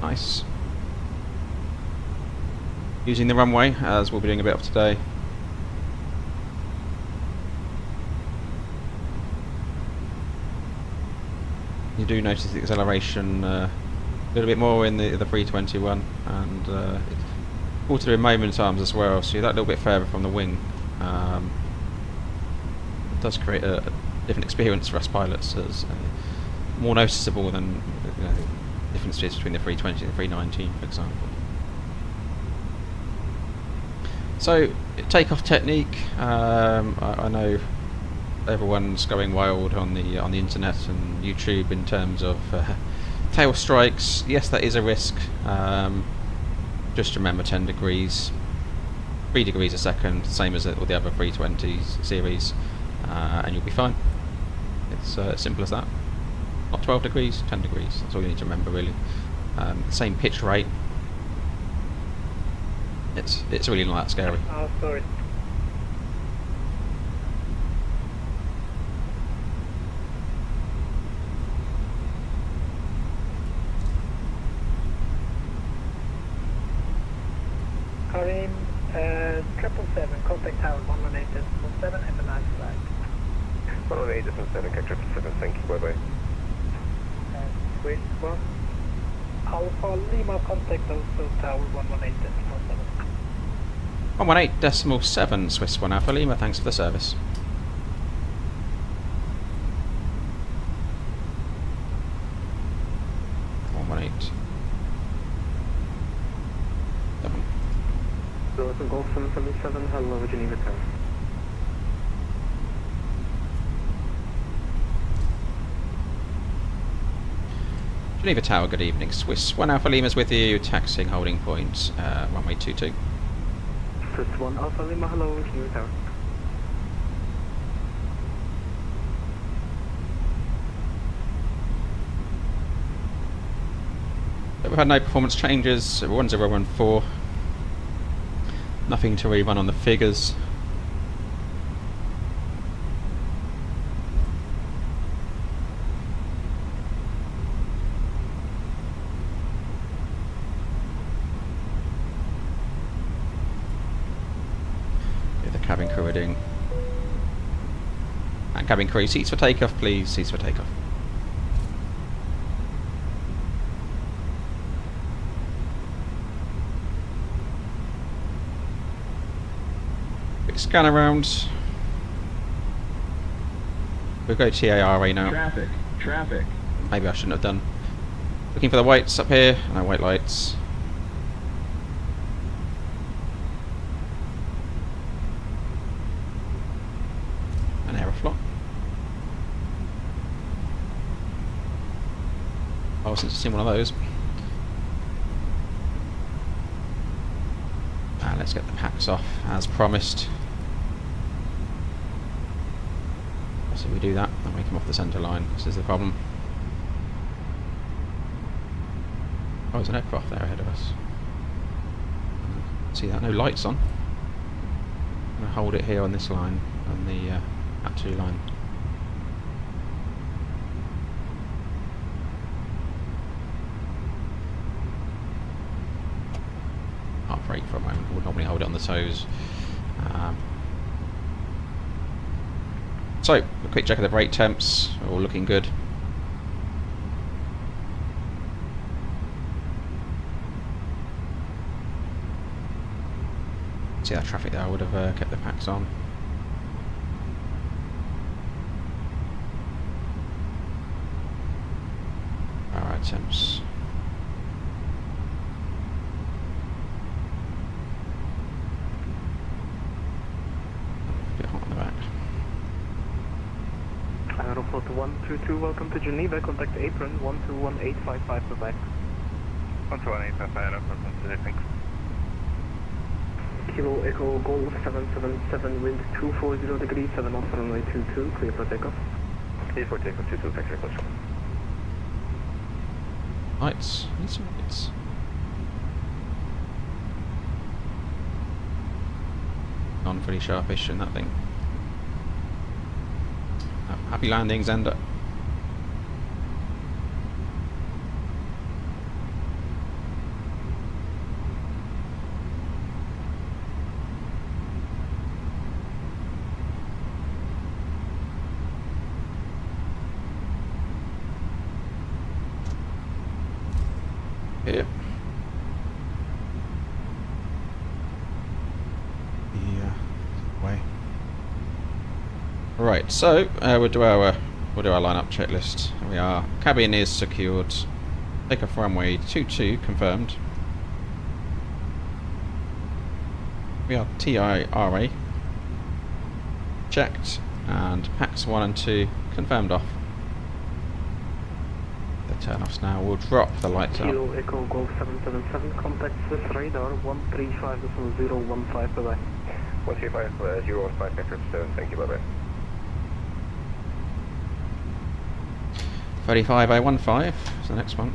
Nice. Using the runway, as we'll be doing a bit of today. You do notice the acceleration a little bit more in the 321, and it's altered in moment arms as well, so you're that little bit further from the wing. It does create a different experience for us pilots, as more noticeable than the differences between the 320 and the 319, for example. So, takeoff technique. I know everyone's going wild on the internet and YouTube in terms of tail strikes. Yes, that is a risk. Just remember 10 degrees, 3 degrees a second, same as all the other 320s series, and you'll be fine. It's as simple as that. Not 12 degrees, 10 degrees. That's all you need to remember, really. Same pitch rate. It's really not that scary. Oh, sorry. Karim, 777, contact tower 118.7, have a nice flight. 118.7, catch 777, thank you, bye bye. Swiss 1, Alpha Lima, contact also tower 118.7. 118.7 Swiss 1 Alpha Lima, thanks for the service. Golf 777, hello, Geneva Tower. Geneva Tower, good evening. Swiss 1 Alpha Lima's with you, taxiing holding point, runway 22. Swiss 1 Alpha Lima, hello, Geneva Tower. We've had no performance changes, 1014. Nothing to rerun on the figures. Get the cabin crew heading. And cabin crew, seats for takeoff, please. Seats for takeoff. Scan around. We'll go TARA now. Traffic. Maybe I shouldn't have done. Looking for the whites up here. No white lights. An Aeroflot. Oh, since I've seen one of those. And let's get the packs off as promised. So we do that, and we come off the centre line. This is the problem. Oh, there's an aircraft there ahead of us. See that? No lights on. I'm going to hold it here on this line, on the AT2 line. I'll brake for a moment. Would normally hold it on the toes. So, a quick check of the brake temps. All looking good. See that traffic there, I would have kept the packs on. Alright, temps. A bit hot on the back. Aeroflot 122, welcome to Geneva. Contact apron 121855 for back. 121855, Aeroflot 122, thanks. Kilo Echo Golf 777, wind 240 degrees, 7 off runway 22, clear for takeoff. Clear for takeoff, 22, factory close. Lights. Need some lights. On pretty sharpish in that thing. Happy landings, Ender. Here. Way. Right, so we'll do our lineup checklist. Here we are. Cabin is secured. Takeoff runway 22 confirmed. We are TIRA checked, and packs 1 and 2 confirmed off. The turn-offs now. We'll drop the lights up. Kilo Echo Golf 777, contact Swiss radar 135.015, bye-bye. 135.015, thank you, bye-bye. 35A15 is the next one.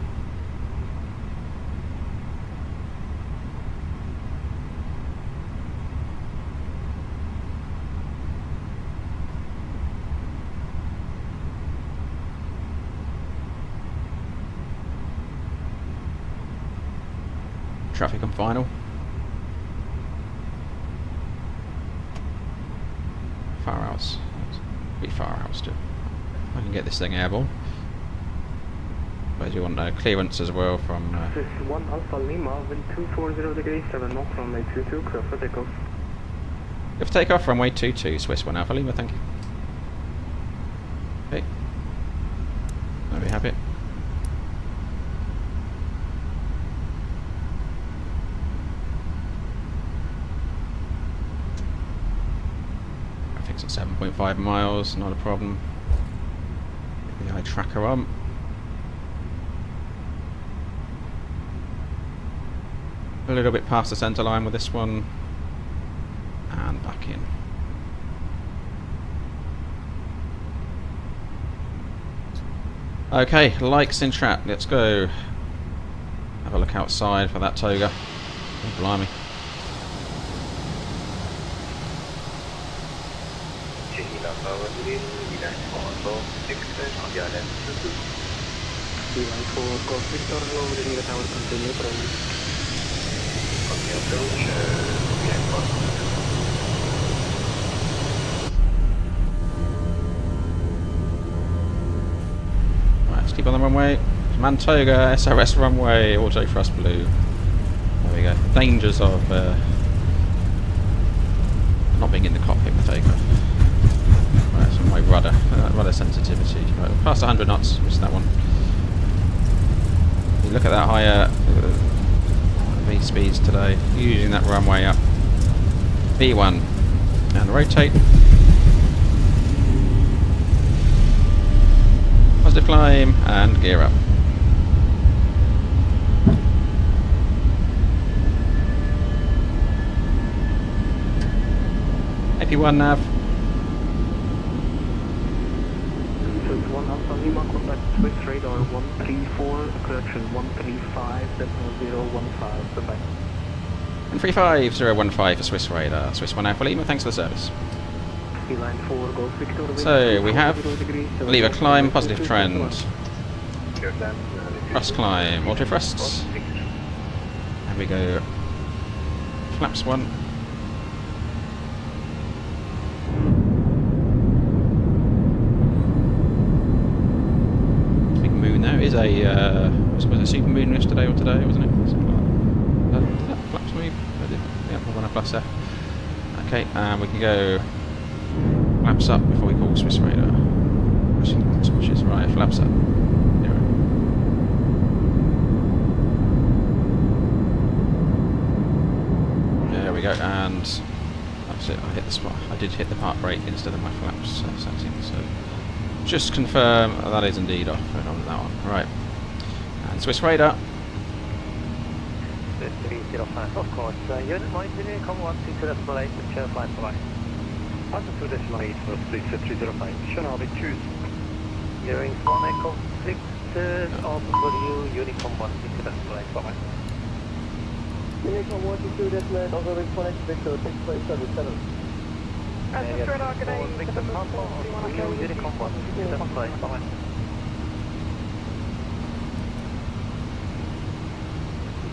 Traffic on final. Far outs. Be far out still. I can get this thing airborne. But you want clearance as well from. This is 1 Alpha Lima, wind 240 degrees, 7 knots, runway 22, clear for takeoff. If takeoff, runway 22, Swiss 1 Alpha Lima, thank you. Okay. There we have it. Traffic's at 7.5 miles, not a problem. Get the eye tracker on. A little bit past the centre line with this one, and back in. Okay, likes in chat, let's go have a look outside for that toga. Oh, blimey. Right, let's keep on the runway. Mantoga, SRS runway, auto thrust blue. There we go. Dangers of not being in the cockpit with takeoff. Right, so my rudder sensitivity. Right, past 100 knots, missed that one. You look at that higher V speeds today, using that runway up. V1 and rotate. Positive climb and gear up. AP1 nav. This is 1 Alpha Lima, contact Swiss radar 34, correction 135.015, goodbye. 135015 for Swiss Radar. Swiss 1 Alpha Lima, thanks for the service. Line 4, Golf Victor. So we have lever climb, positive trend. Thrust climb, auto thrusts. And we go flaps 1. Big moon there. Is a was it a super moon yesterday or today, wasn't it? Something like that. Did that flaps move? Yeah, we're on a plus F. Okay, and we can go flaps up before we call Swiss Radar. Switches right, flaps up. There we go, and that's it. I hit the spot. I did hit the park brake instead of my flaps setting. So just confirm that is indeed off on that one. Right, and Swiss Radar. 305, of course. Unit 19, come 160.8, share flight bye. Altitude decimal 8 for 305, shall I be choose? Bearing 1 Echo 6, also for you, Unicom 160.8, bye. Unicom 160.8, also bearing 1 Echo Victor 6.77. Victor 4, Unicom 160.8, bye.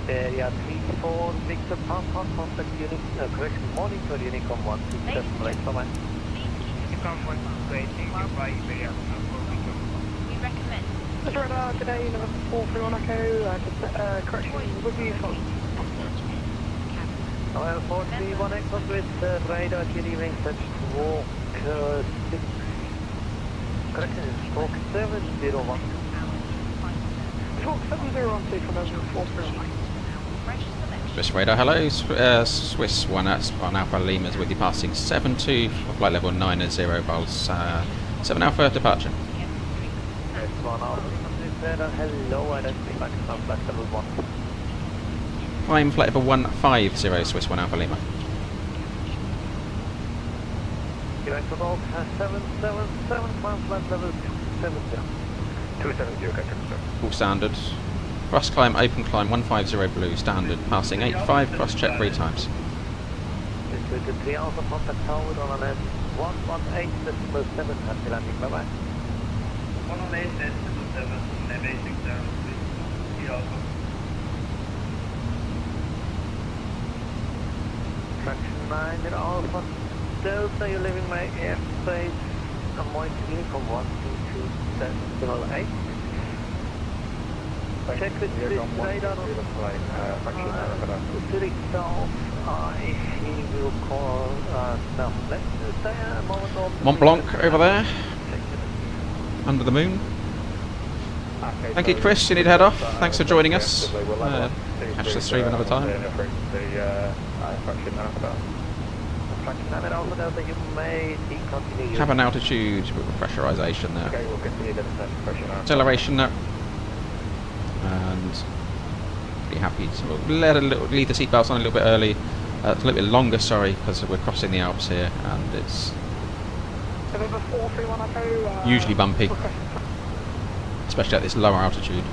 Area 34, Victor Papa, contact unit, correction, monitor Unicom 167, bye. Unicom 168, goodbye, Iberia. We recommend. That's radar today, November 431 Echo, correction, review from. Well, 431 Echo with radar, Geneva, touch walk 6, correction, stroke 701. Talk 7012 from November 431. Swiss Radar, hello. Swiss 1 Alpha Lima's with you passing 72, flight level 90 volts, 7 Alpha departure. Hello, I don't think I can come flight level 1. Climb flight level 150, Swiss 1 Alpha Lima. Direct to Golf 777, climb flight level 270. 270, okay, sir. All standard. Thrust climb, open climb, 150 blue, standard, passing 85, cross check 3 times. This is the 3 Alpha contact tower on an 118.7, happy landing, bye bye. 118.7, basic down, 3 Alpha. Traction 9 in Alpha Delta, you're leaving my airspace, I'm going to Unicom 122.8. Check with this radar on the south, he will call now. Let's stay a moment on Mont Blanc over there, under the moon. Thank you, Chris, you need to head off. Thanks for joining us. Catch the stream another time. Cabin altitude with pressurization there. Acceleration there. And be happy to leave the seatbelts on a little bit early, a little bit longer, sorry, because we're crossing the Alps here and it's usually bumpy, especially at this lower altitude.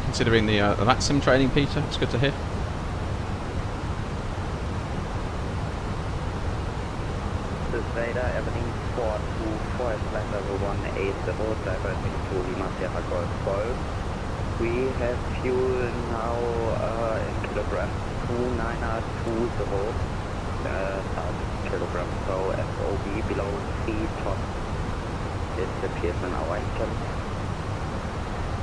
Considering the VATSIM training, Peter, it's good to hear. This is Radar, Avenue 424, flight level 180, diverting to Lima Sierra Golf Golf. We have fuel now in kilograms, 2,920 kilograms, so FOB below 3 tons. This appears in our income.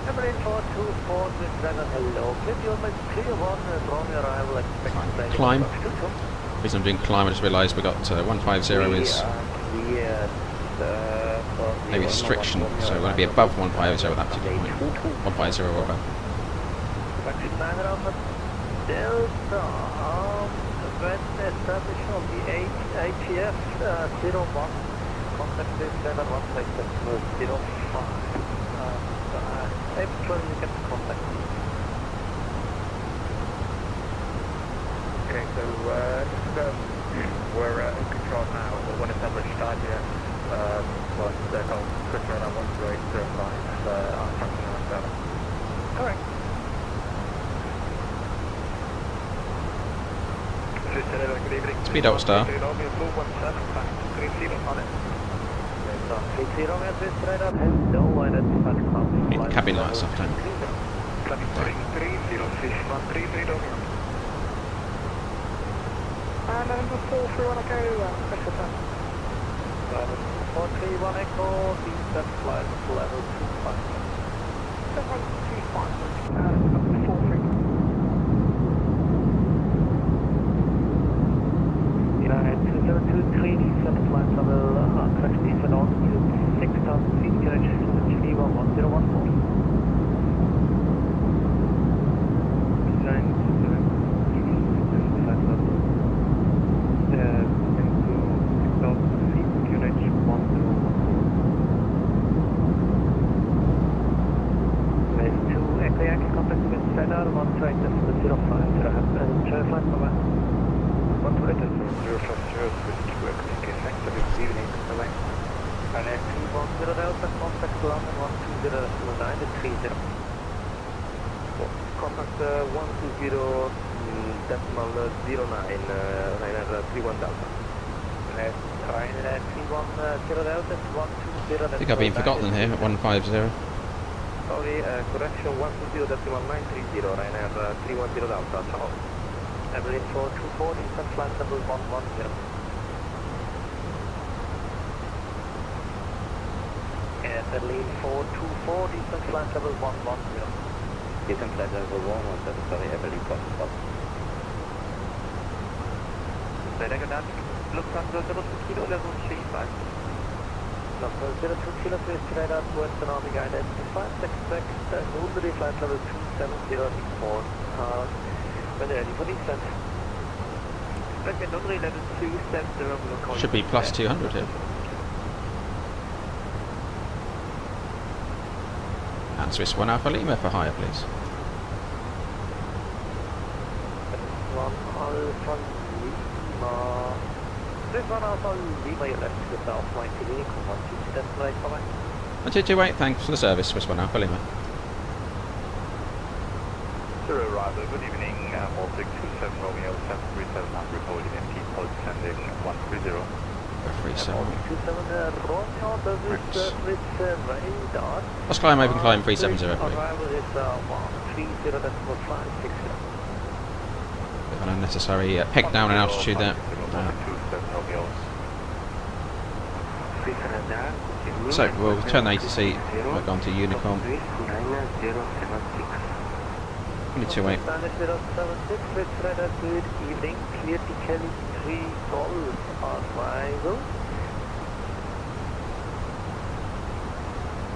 Avenue 424, with Dragon, hello. Clear one, wrong arrival, expected. Climb. The reason I'm doing climb, I just realised we got 150 is maybe restriction, so we're going to be above 150 at that particular point. 150 or above. Delta, when established on the ATF 01, contact with Standard 15705. April, you get contact. Okay, so we're in control now. We're going to establish start here. Well, they're called control on 12805. Our function on 7. Correct. Speed out, Star. 30 meters with radar has no identified cloud. Need the cabin lights off, don't we? Number 431 Echo, press the turn. 431 Echo, descent flight level 25. Level 25, number 43. United 2723, descent flight level, correct descent altitude 6,000 feet, Geneva 1014. Contact 120.09, Ryanair 31 Delta. Ryanair 310 Delta, 120. I think I've been forgotten here at 150. Sorry, correction 120.930, Ryanair 310 Delta, ciao. Berlin 424, descent flight level 110. Berlin 424, descent flight level 110. Descent flight level 110, sorry, Berlin 424. Sehr genannt, Lufthansa 02 Kilo, level 35. Lufthansa 02 Kilo, Swiss radar towards economic identified, expect Newbury flight level 270 report. When ready for descent. Expect Newbury level 270. Should be plus 200 here. And Swiss 1 Alpha Lima for hire, please. 1 Alpha Lima. Swiss 1 Alpha Lima, you're left to the south, 90 vehicle, 120, that's right, bye-bye. 1228, thanks for the service, Swiss 1 Alpha Lima. Sir, arrival, good evening, Baltic 27 Romeo 737 reporting empty, pulse sending 130. 37. 27 Romeo, this is Swiss radar. Let's climb open climb 370, please. Arrival is 130, that's 560. Bit of an unnecessary peg down in altitude there. So we'll turn the ATC, we're going to Unicom. 228. Spanish 076, Swiss radar, good evening, clear to Kelly 3 Golf, arrival.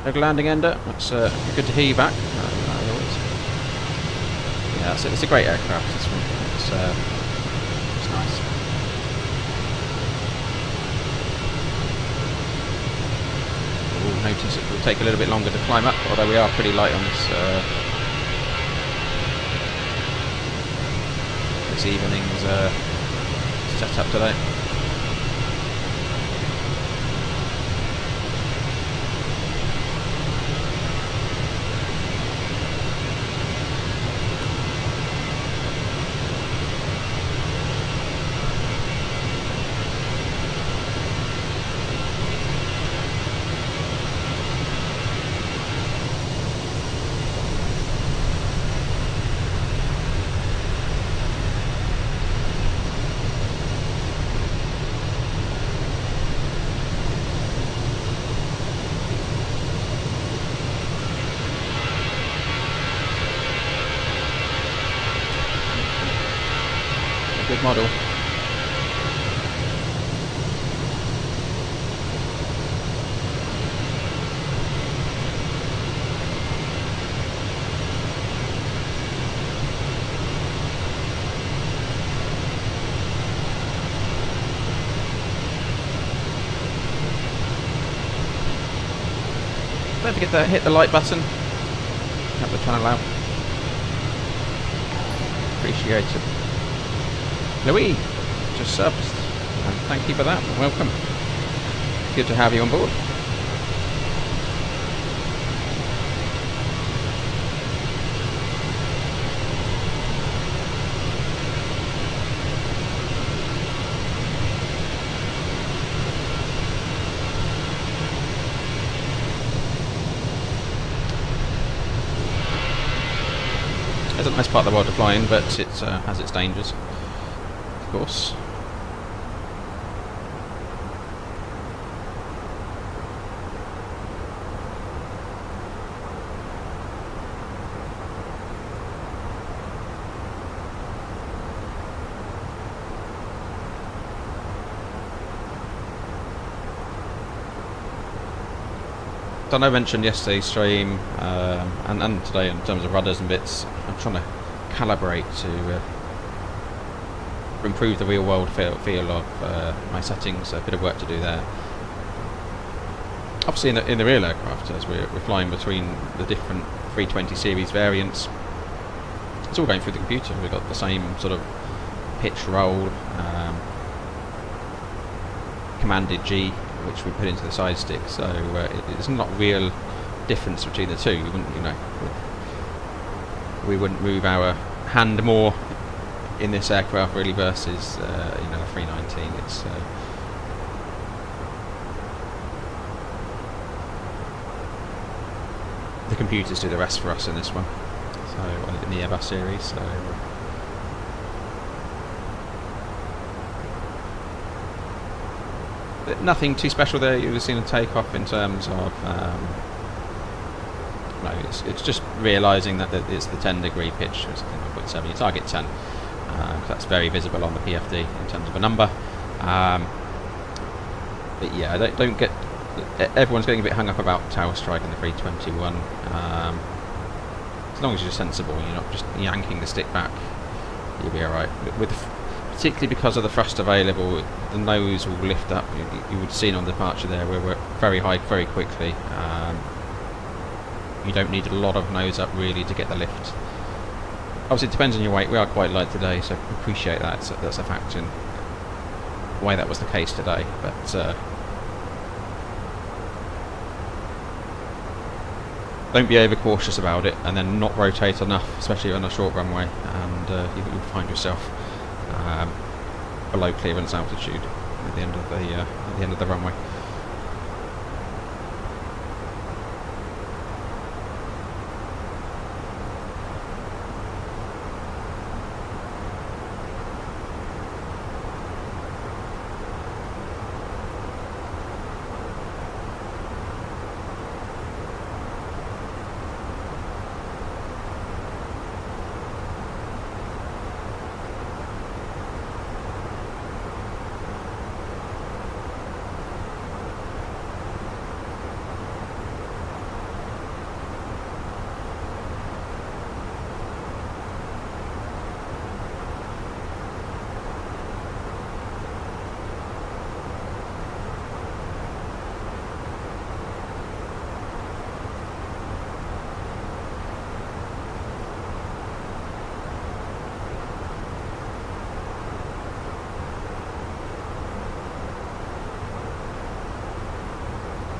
Good landing ender, that's good to hear you back. Yeah, it's a great aircraft, this one. It's nice. We'll notice it will take a little bit longer to climb up, although we are pretty light on this this evening's setup today. Good model. hit the like button. Help the channel out. Appreciate it. Louis, just subs, and thank you for that. Welcome. Good to have you on board. It's a nice part of the world to fly in, but it has its dangers, of course. I know I mentioned yesterday's stream and today in terms of rudders and bits. I'm trying to calibrate to improve the real world feel of my settings. A bit of work to do there. Obviously in the real aircraft, as we're flying between the different 320 series variants, it's all going through the computer. We've got the same sort of pitch roll, commanded G, which we put into the side stick, so it's not real difference between the two. We wouldn't move our hand more in this aircraft really versus the 319. It's the computers do the rest for us in this one. So in the Airbus series. So. Nothing too special there. You've seen a takeoff in terms of no, it's just realising that it's the 10-degree pitch. It's 0.7. You target 10. That's very visible on the PFD in terms of a number. But yeah, don't get. Everyone's getting a bit hung up about tower strike in the 321. As long as you're sensible, you're not just yanking the stick back, you'll be all right. Particularly because of the thrust available, the nose will lift up. You would have seen on departure there, we're very high very quickly. You don't need a lot of nose up really to get the lift. Obviously it depends on your weight. We are quite light today, so appreciate that. That's a fact in why that was the case today. But don't be over cautious about it and then not rotate enough, especially on a short runway, and you'll find yourself below clearance altitude at the end of the runway.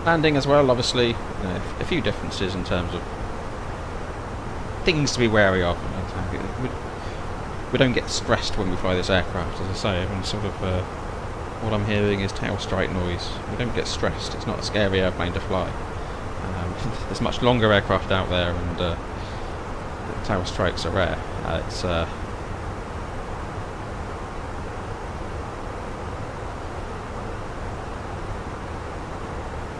Landing as well, obviously, a few differences in terms of things to be wary of. We don't get stressed when we fly this aircraft, as I say. Everyone's sort of what I'm hearing is tail strike noise. We don't get stressed. It's not a scary airplane to fly. There's much longer aircraft out there, and tail strikes are rare. It's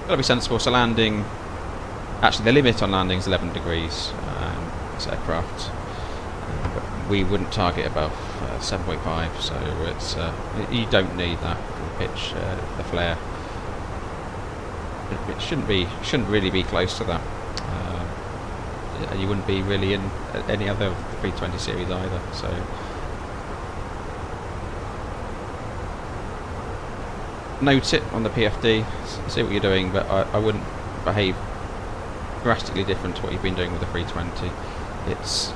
got to be sensible. So landing, actually the limit on landing is 11 degrees. This aircraft, but we wouldn't target above 7.5. So it's you don't need that for the pitch, the flare. It shouldn't really be close to that. You wouldn't be really in any other 320 series either. So. Note it on the PFD, see what you're doing, but I wouldn't behave drastically different to what you've been doing with the 320. It's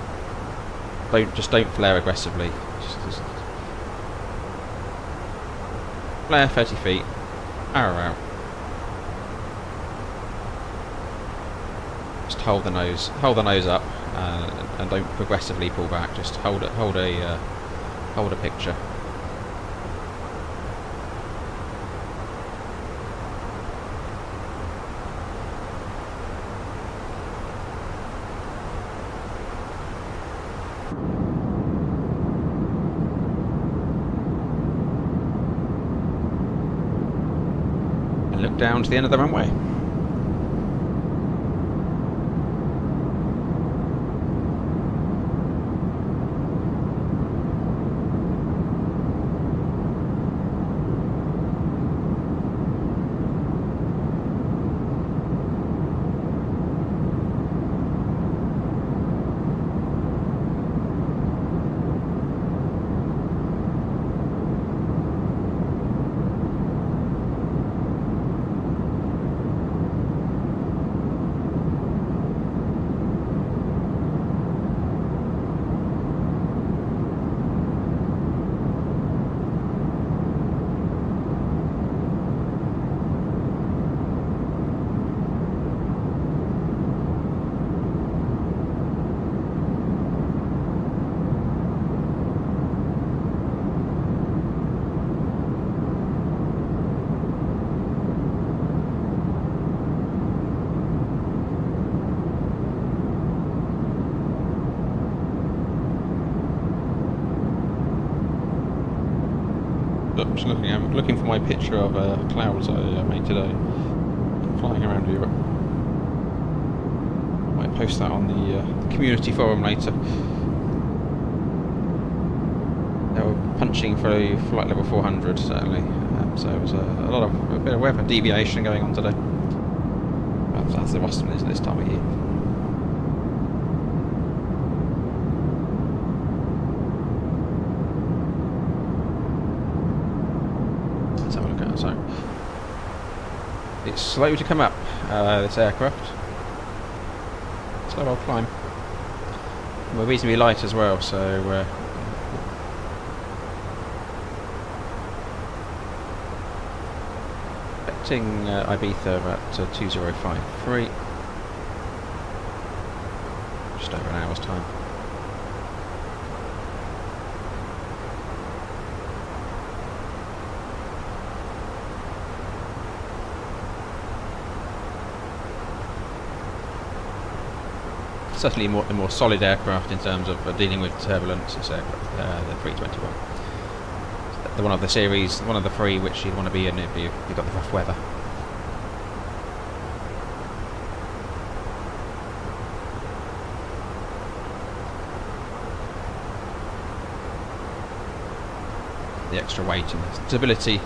don't flare aggressively. Just flare 30 feet, arrow out. Just hold the nose up, and don't progressively pull back. Just hold a picture. And look down to the end of the runway. I'm looking for my picture of clouds I made today, flying around Europe. I might post that on the community forum later. They were punching for flight level 400 certainly, so it was a bit of weather deviation going on today. As there often is this time of year. So it's slow to come up, this aircraft. Slow old climb. We're reasonably light as well, so expecting Ibiza at 2053. Just over an hour's time. Certainly a more solid aircraft in terms of dealing with turbulence. This aircraft, the 321. The one of the series, one of the three which you'd want to be in if you've got the rough weather. The extra weight and the stability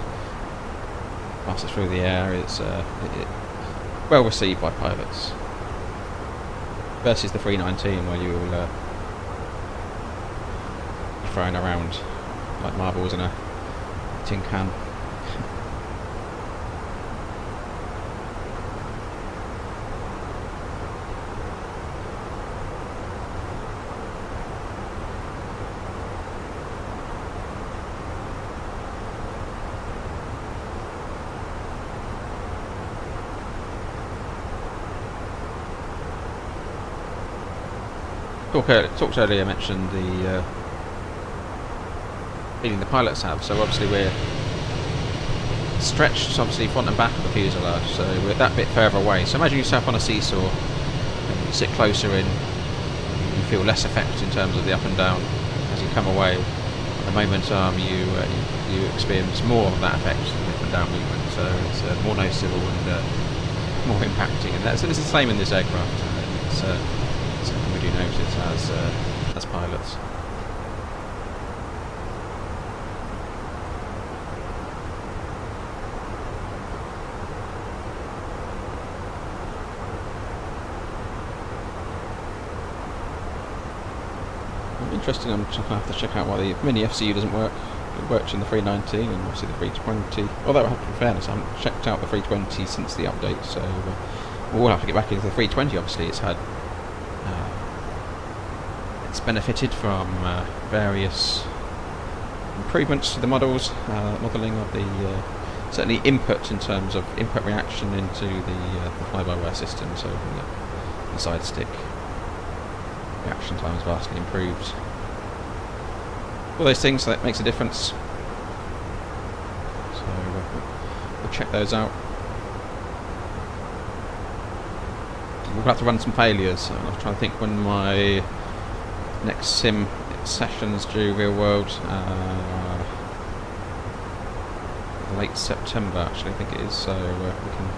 passes through the air. It's well received by pilots. Versus the 319, where you will be thrown around like marbles in a tin can. Talked earlier, mentioned the feeling the pilots have. So obviously we're stretched, obviously front and back of the fuselage, so we're that bit further away. So imagine yourself on a seesaw, and you sit closer in, you feel less effect in terms of the up and down. As you come away, the momentum, you experience more of that effect in the up and down movement. So it's more noticeable and more impacting. And it's the same in this aircraft. It's something we do notice as pilots. Interesting. I'm just going to have to check out why the mini FCU doesn't work. It worked in the 319 and obviously the 320. Although, in fairness, I haven't checked out the 320 since the update, so we'll have to get back into the 320. Obviously, it's had it's benefited from various improvements to the models, modelling of the certainly input in terms of input reaction into the fly-by-wire system. So the side stick reaction time is vastly improved. All those things, so that makes a difference. So we'll check those out. We'll have to run some failures. I was trying to think when my next sim session's due, real world. Late September, actually, I think it is. So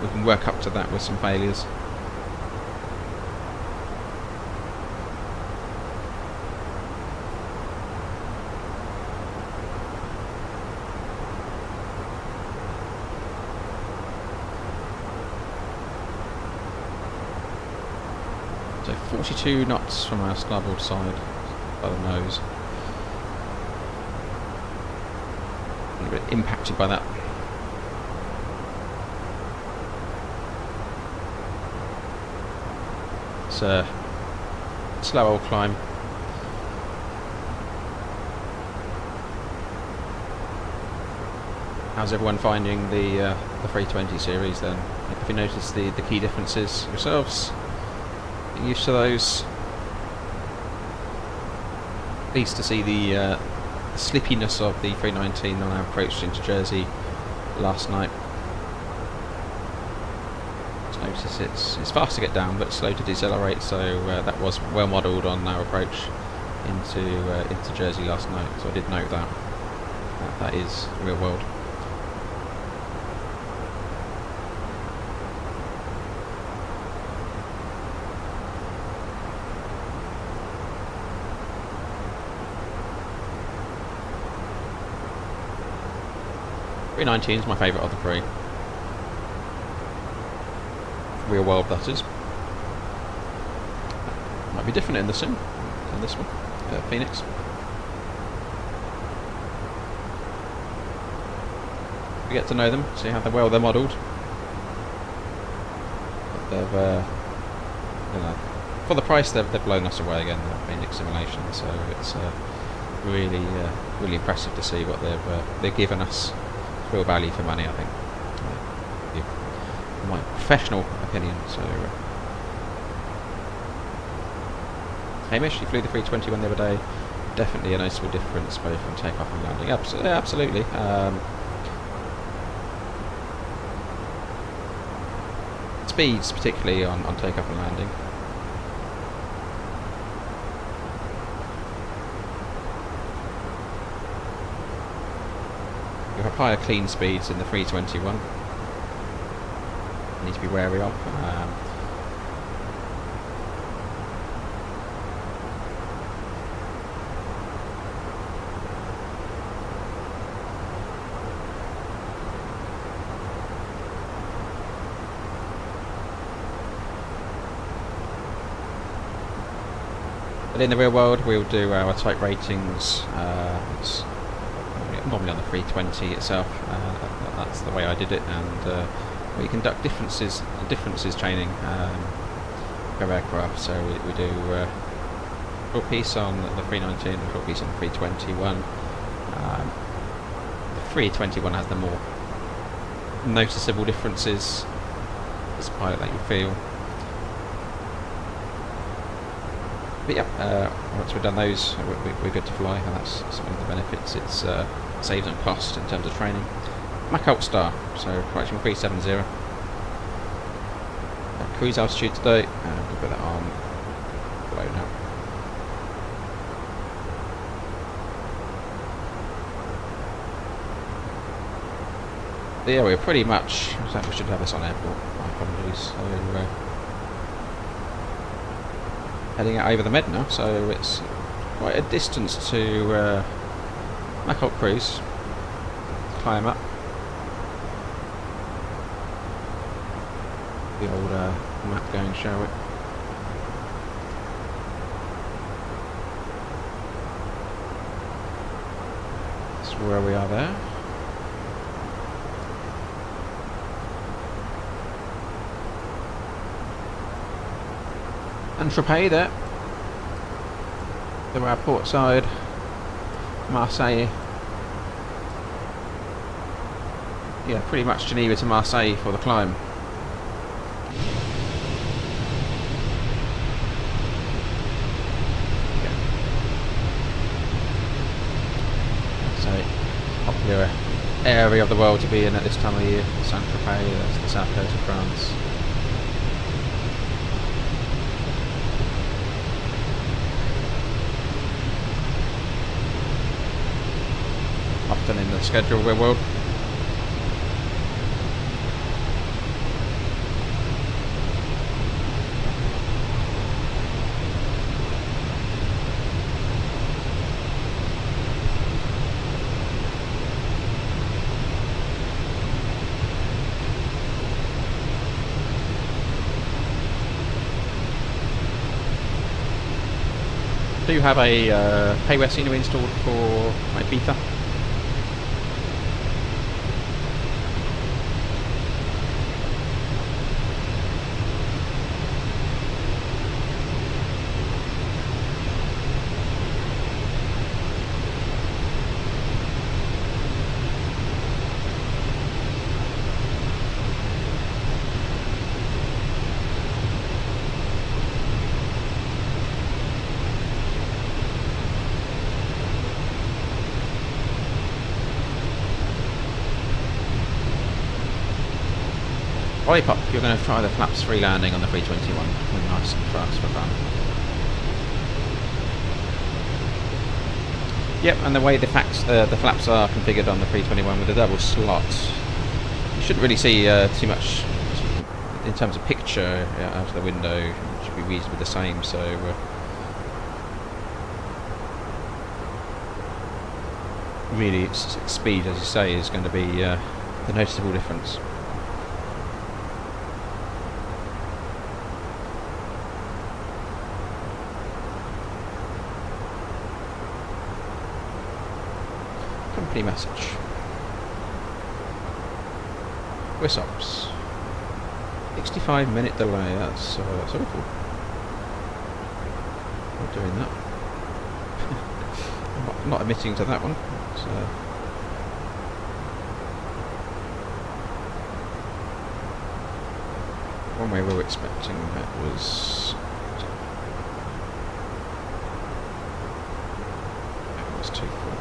we can work up to that with some failures. So 42 knots from our starboard side by the nose. A little bit impacted by that. It's a slow old climb. How's everyone finding the 320 series then? Have you noticed the key differences yourselves? Getting used to those? Pleased to see the slippiness of the 319 on our approach into Jersey last night. Notice it's fast to get down but slow to decelerate, so that was well modelled on our approach into Jersey last night. So I did note that that is real world. A319 is my favourite of the three. Real world, that is. Might be different in the sim than this one, Phoenix. We get to know them, see how well they're modelled. They've, you know, for the price they've blown us away again. Fenix Simulations, so it's really, really impressive to see what they've given us. Real value for money, I think. My professional opinion. So, Hamish, you flew the 321 the other day. Definitely a noticeable difference both on takeoff and landing. Absolutely. Speeds, particularly on takeoff and landing. You have higher clean speeds in the 321. Need to be wary of. But in the real world, we'll do our type ratings. It's normally on the 320 itself. That's the way I did it, and we conduct differences training per aircraft. So we do a full piece on the 319 and a full piece on the 321. The 321 has the more noticeable differences as a pilot that you feel. But yeah, once we've done those, we're good to fly, and that's one of the benefits. It's saves on cost in terms of training. Mach Alt Star, so approaching 370. Cruise altitude today, and we'll put that on below now. But yeah, we're pretty much. We should have this on airport. My apologies. So heading out over the Med now, so it's quite a distance to Mach Alt Cruise. Climb up. The old map going, shall we? That's where we are there. Saint-Tropez there. To our port side, Marseille. Yeah, pretty much Geneva to Marseille for the climb. Yeah. So, popular area of the world to be in at this time of year, Saint-Tropez, that's the south coast of France. Often in the schedule of the world. Do have a payware scenery installed for Ibiza. Lollipop, you're going to try the flaps free landing on the 321. Nice and fast for fun. Yep, and the way the flaps are configured on the 321 with the double slots, you shouldn't really see too much in terms of picture out of the window. It should be reasonably the same. So really, its speed, as you say, is going to be the noticeable difference. Company message. Swiss Ops. 65-minute delay. That's awful. Not doing that. I'm not admitting to that one. One way we were expecting that was. That was too full.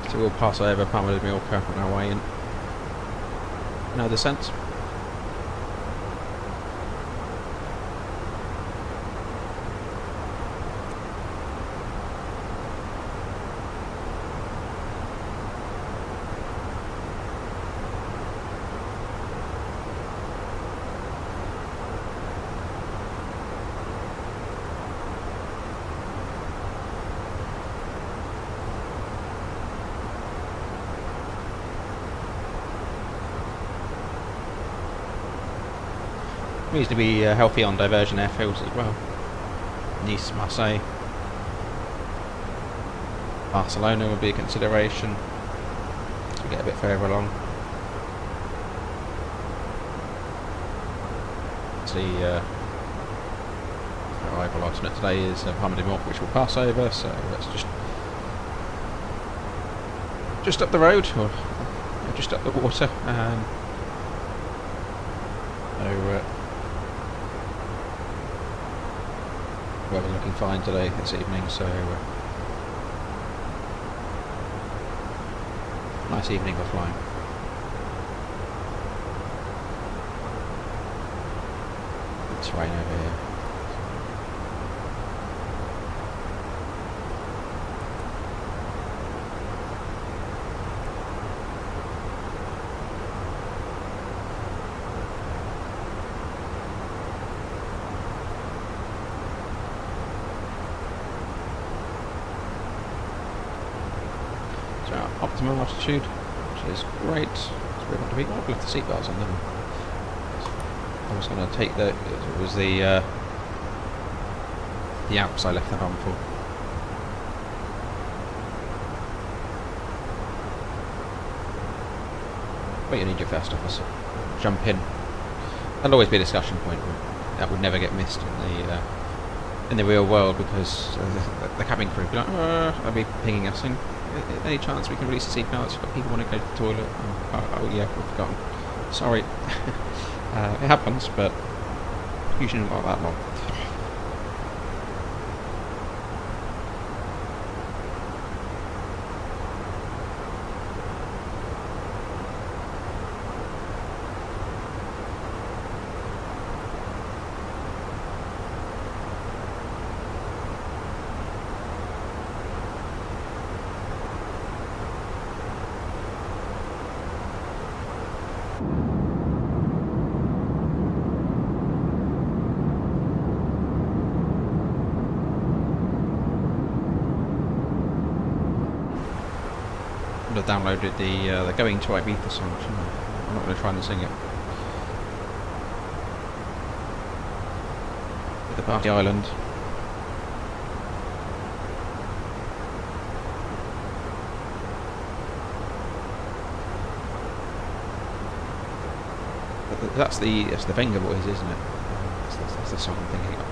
So we'll pass over Palma de Mallorca on our way in. No descent. Needs to be healthy on diversion airfields as well. Nice, Marseille, Barcelona would be a consideration as we get a bit further along. The arrival alternate today is Palma de Mallorca, which we'll pass over, so let's just up the road, or just up the water. Weather looking fine today, this evening, so nice evening of flying. It's rain over here. Optimum altitude, which is great. It's really to be. I've left the seatbelts on them. I was going to take the. It was the Alps I left that on for. But you need your first officer. Jump in. That'll always be a discussion point. That would never get missed in the real world, because the cabin crew would be like, they'll be pinging us saying, any chance we can release the seatbelts? People want to go to the toilet. Oh yeah, we've forgotten. Sorry. It happens, but usually not that long. I downloaded the Going to Ibiza song. I'm not going to try and sing it. The Party Island. That's the Venga Boys, isn't it? That's the song I'm thinking of.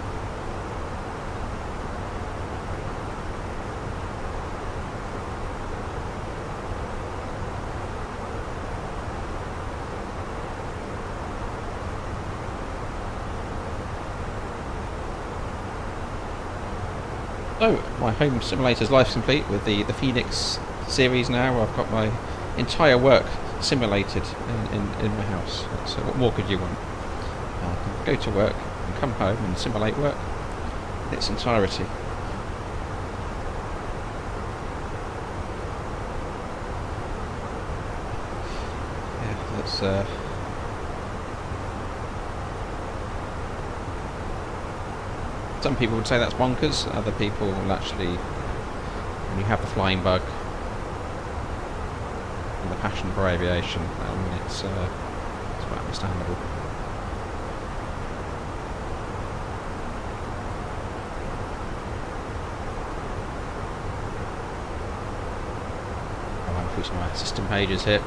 So, my home simulator's life's complete with the Fenix series now. I've got my entire work simulated in my house. So what more could you want? I can go to work and come home and simulate work in its entirety. Yeah, that's some people would say that's bonkers. Other people will actually, when you have the flying bug and the passion for aviation, I mean, it's quite understandable. I'll have through some of my system pages here.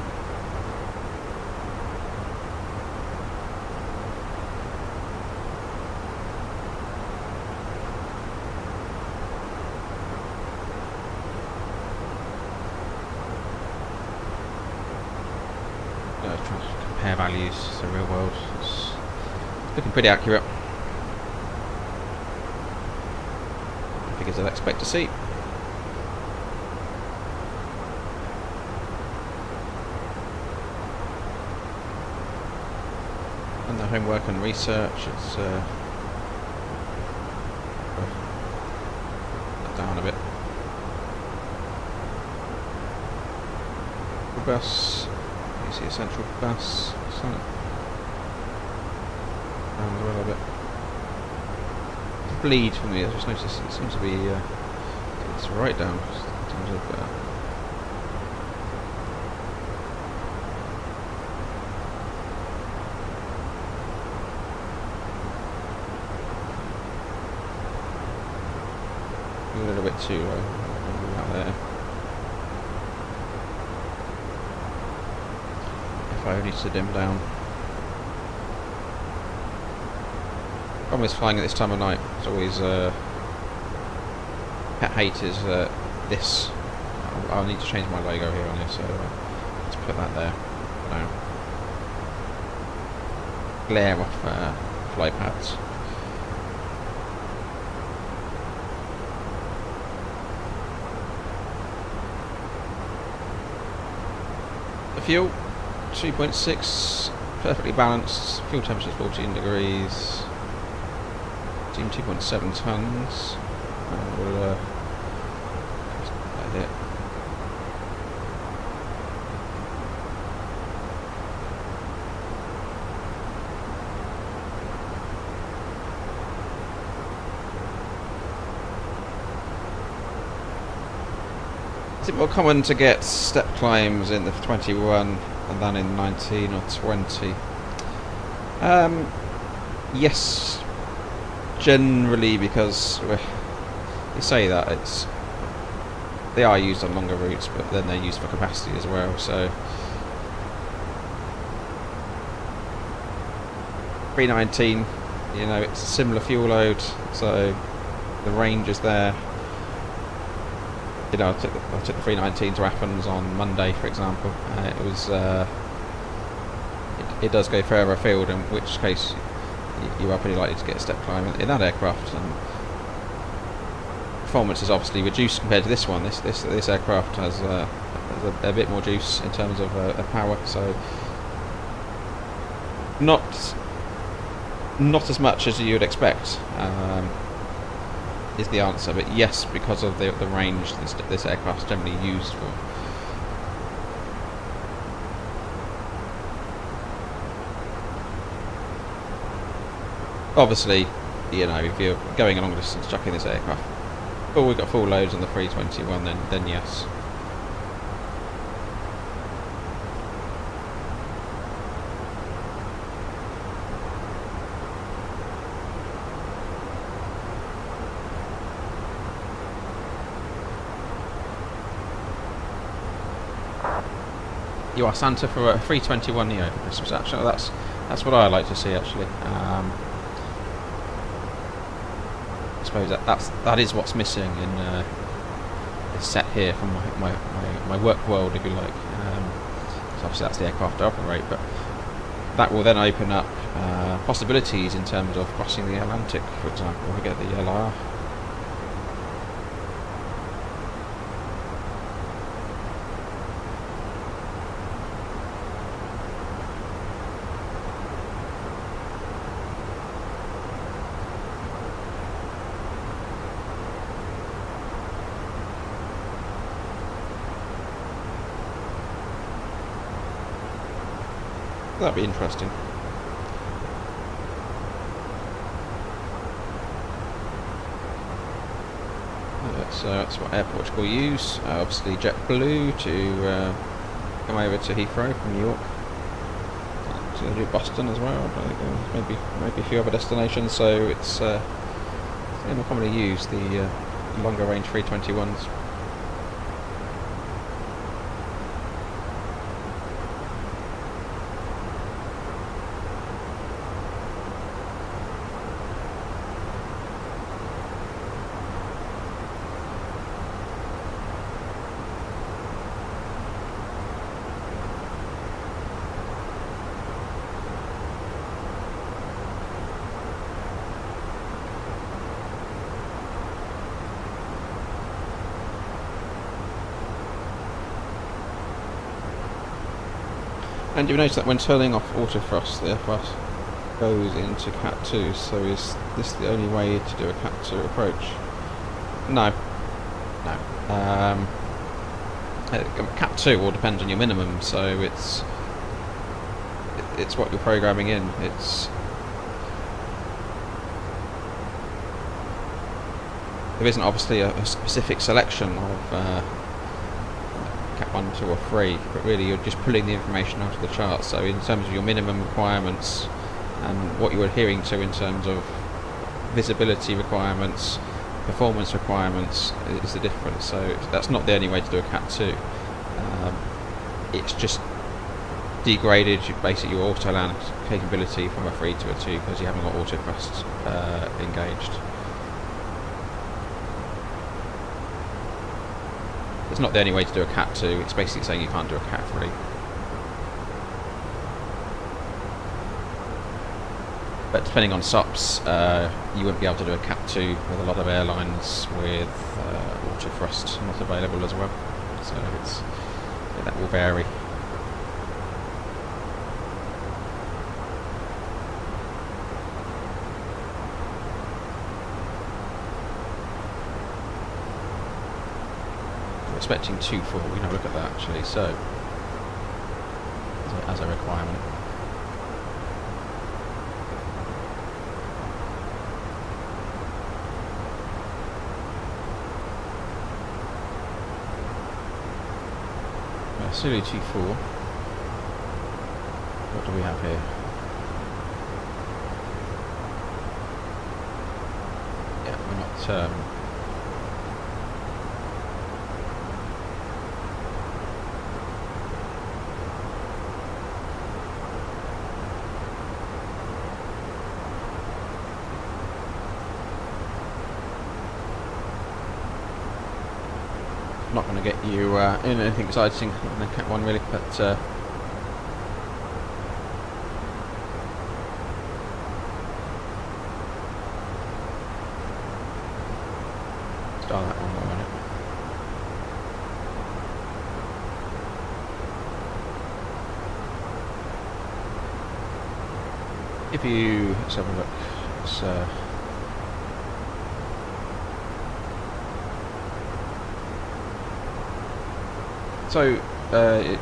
Compare values to the real world. It's looking pretty accurate. Figures I'd expect to see. And the homework and research, it's down a bit. The bus. You see a central bus, down a little bit. The bleed for me, I just noticed it seems to be, it's right down in terms of, a little bit too low, out there. Fire needs to dim down. Problem is flying at this time of night. It's always pet hate is this. I'll need to change my logo here on this, so let's put that there. No. Glare off fly pads. The fuel. 2.6, perfectly balanced, fuel temperature is 14 degrees, team 2.7 tons, and we'll hit. Is it more common to get step climbs in the 21 than in 19 or 20? Yes, generally, because you say that they are used on longer routes, but then they're used for capacity as well. So 319, you know, it's a similar fuel load, so the range is there. You know, I took the 319 to Athens on Monday, for example. It does go further afield, in which case you are pretty likely to get a step climb in that aircraft. And performance is obviously reduced compared to this one. This aircraft has a bit more juice in terms of power, so not as much as you would expect. Is the answer, but yes, because of the range this aircraft is generally used for. Obviously, you know, if you're going a long distance chucking this aircraft, but we've got full loads on the 321, then yes. You are Santa for a 321 Neo for Christmas. Actually, that's what I like to see. Actually, I suppose that is what's missing in this set here from my work world, if you like. So obviously that's the aircraft I operate, but that will then open up possibilities in terms of crossing the Atlantic, for example. We get the LIR. That'd be interesting. So that's what Air Portugal use. Obviously JetBlue to come over to Heathrow from New York. So they do Boston as well. I think maybe a few other destinations. So it's more commonly used, the longer range 321s. And you'll notice that when turning off autothrust, the Airbus goes into Cat 2, so is this the only way to do a Cat 2 approach? No. Cat 2 all depends on your minimum, so it's what you're programming in. There isn't obviously a specific selection of Cat 1, 2 or 3, but really you're just pulling the information out of the chart. So in terms of your minimum requirements and what you're adhering to in terms of visibility requirements, performance requirements is the difference. So that's not the only way to do a Cat 2. It's just degraded basically your auto land capability from a 3 to a 2 because you haven't got auto thrust engaged. It's not the only way to do a Cat 2, it's basically saying you can't do a Cat 3. But depending on SOPs, you wouldn't be able to do a Cat 2 with a lot of airlines with auto thrust not available as well. So that will vary. Expecting 2-4, we can have a look at that actually, so as a requirement. Zulu 24. What do we have here? Yeah, we're not. Not going to get you in anything exciting on the Cat 1 really, but start that one more minute. If you, let's have a look. It's, so,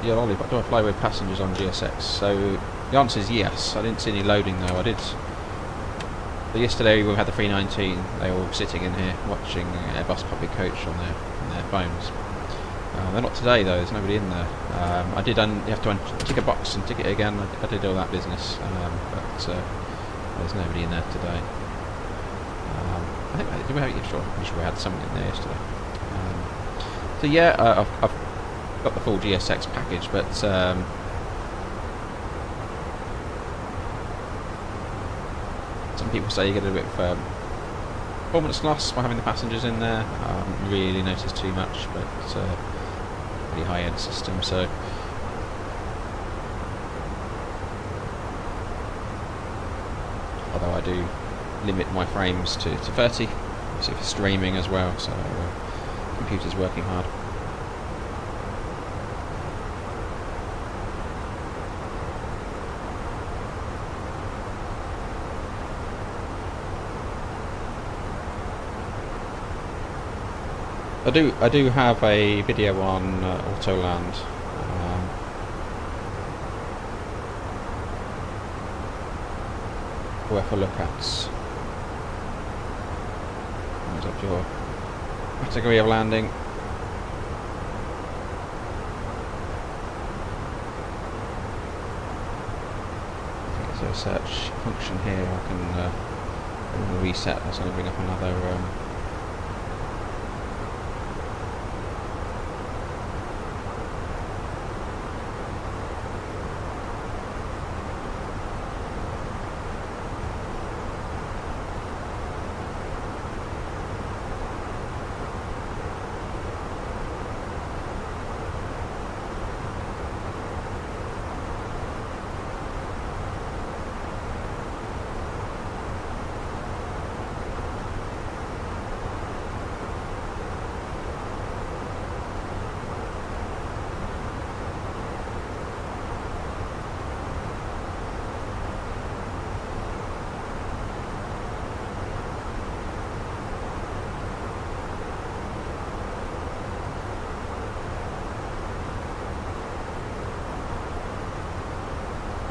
yeah, Ollie, do I fly with passengers on GSX? So, the answer is yes. I didn't see any loading though. I did. But yesterday we had the 319. They were all sitting in here watching Airbus public coach on their phones. They're not today though. There's nobody in there. I did. You have to tick a box and tick it again. I did all that business, but there's nobody in there today. I think did we have? Sure, I'm sure we had someone in there yesterday. So yeah, I've got the full GSX package, but some people say you get a bit of performance loss by having the passengers in there. I haven't really noticed too much, but it's a pretty high-end system, so although I do limit my frames to 30, obviously for streaming as well, so computer's working hard. I do have a video on Autoland. Worth a look at. Comes up your category of landing. There's a search function here. I can reset. That's going to bring up another.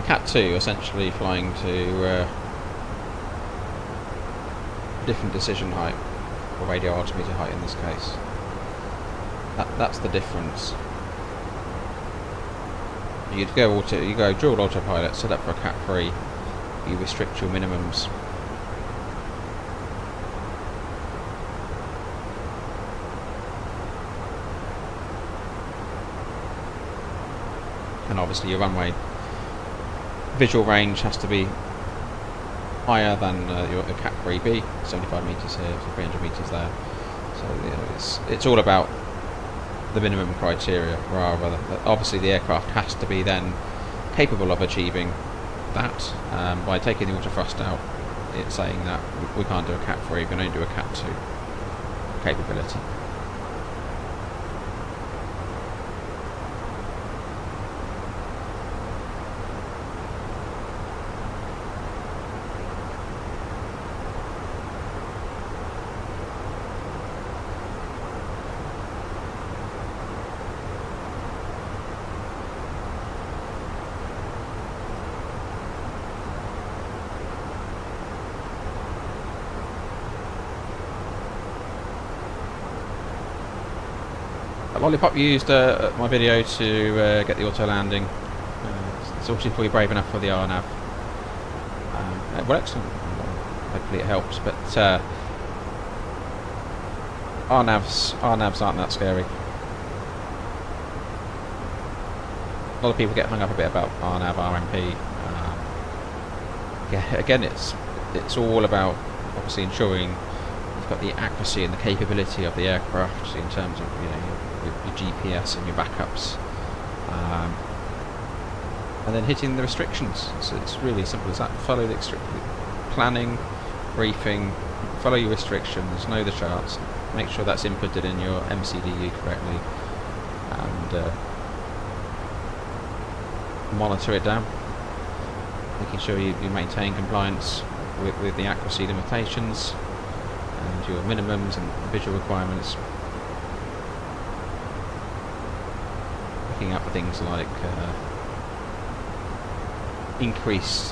Cat 2 essentially flying to different decision height, or radio altimeter height in this case. That's the difference. You go dual autopilot, set up for a Cat 3, you restrict your minimums. And obviously your runway visual range has to be higher than your Cat 3B, 75 metres here, so 300 metres there. So you know, it's all about the minimum criteria, rather than, obviously the aircraft has to be then capable of achieving that. By taking the autothrust out, it's saying that we can't do a Cat 3, we can only do a Cat 2 capability. Lollipop used my video to get the auto landing. It's obviously probably brave enough for the RNAV. It works. Hopefully it helps, but RNAVs aren't that scary. A lot of people get hung up a bit about RNAV, RMP. Yeah, again, it's all about obviously ensuring you've got the accuracy and the capability of the aircraft in terms of your GPS and your backups, and then hitting the restrictions. So it's really simple as that. Follow the planning, briefing, follow your restrictions, know the charts, make sure that's inputted in your MCDU correctly, and monitor it down, making sure you maintain compliance with the accuracy limitations and your minimums and visual requirements. Looking out for things like increased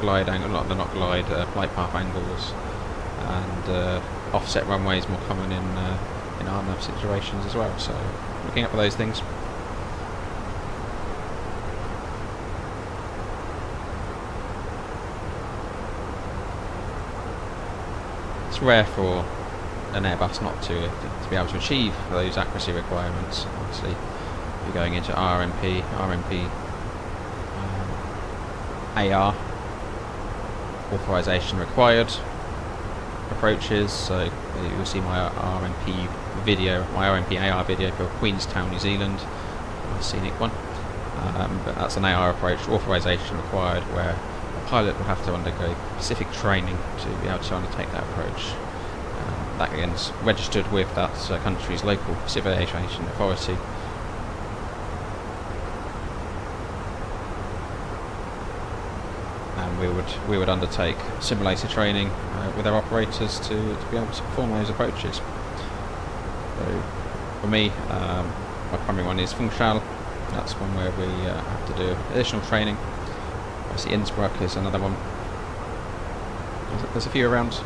glide angle, not glide, flight path angles, and offset runways, more common in RNAV situations as well. So looking out for those things. It's rare for an Airbus not to be able to achieve those accuracy requirements. Obviously, if you're going into RMP, AR, authorization required approaches. So you'll see my RMP video, my RMP AR video for Queenstown, New Zealand, a scenic one. But that's an AR approach, authorization required, where pilot will have to undergo specific training to be able to undertake that approach. That again is registered with that country's local civil aviation authority. And we would undertake simulator training with our operators to be able to perform those approaches. So for me, my primary one is Funchal. That's one where we have to do additional training. Obviously Innsbruck is another one. There's a few around.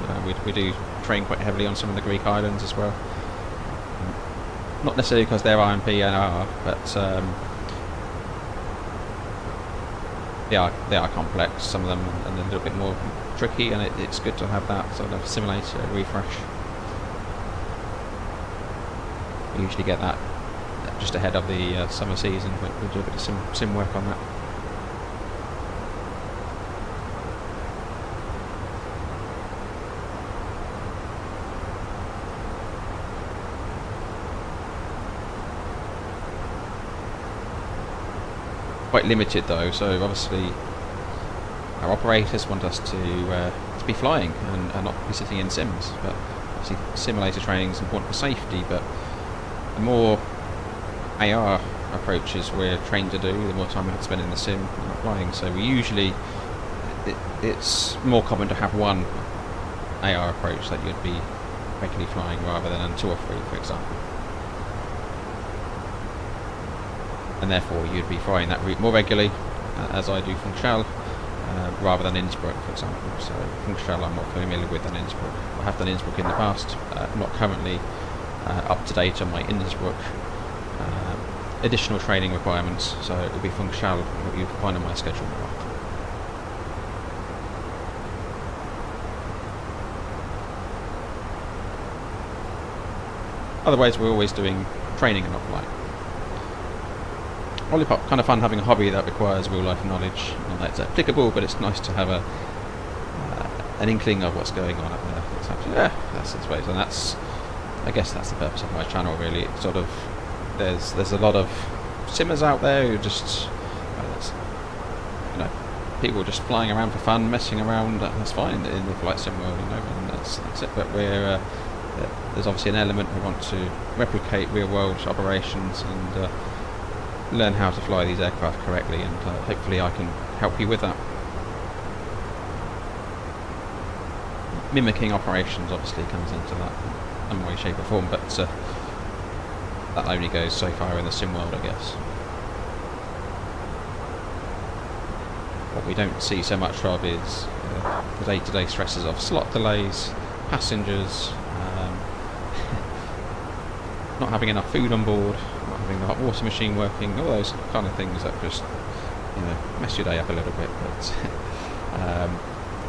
We do train quite heavily on some of the Greek islands as well. Not necessarily because they're RMP and AR, but they are complex, some of them, and a little bit more tricky, and it's good to have that sort of simulator refresh. We usually get that just ahead of the summer season. We do a bit of sim work on that. Quite limited though, so obviously our operators want us to be flying and not be sitting in sims, but obviously simulator training is important for safety, but the more AR approaches we're trained to do, the more time we have to spend in the sim and not flying. So we usually, it's more common to have one AR approach that you'd be regularly flying rather than 2 or 3, for example. And therefore you'd be flying that route more regularly, as I do Funchal, rather than Innsbruck, for example. So Funchal I'm more familiar with than Innsbruck. I have done Innsbruck in the past, not currently up to date on my Innsbruck additional training requirements, so it will be Funchal that you find on my schedule more often. Otherwise we're always doing training and not flying. Lollipop, kind of fun having a hobby that requires real life knowledge. Not that it's applicable, but it's nice to have an inkling of what's going on up there. It's actually, that's I suppose, and I guess that's the purpose of my channel really. It's sort of, there's a lot of simmers out there who just, people just flying around for fun, messing around. That's fine in the flight sim world, and that's it. But there's obviously an element we want to replicate real world operations and learn how to fly these aircraft correctly, and hopefully I can help you with that. Mimicking operations obviously comes into that in some way, shape or form, but that only goes so far in the sim world, I guess. What we don't see so much of is the day-to-day stresses of slot delays, passengers, not having enough food on board, not having the hot water machine working, all those kind of things that just, you know, mess your day up a little bit. But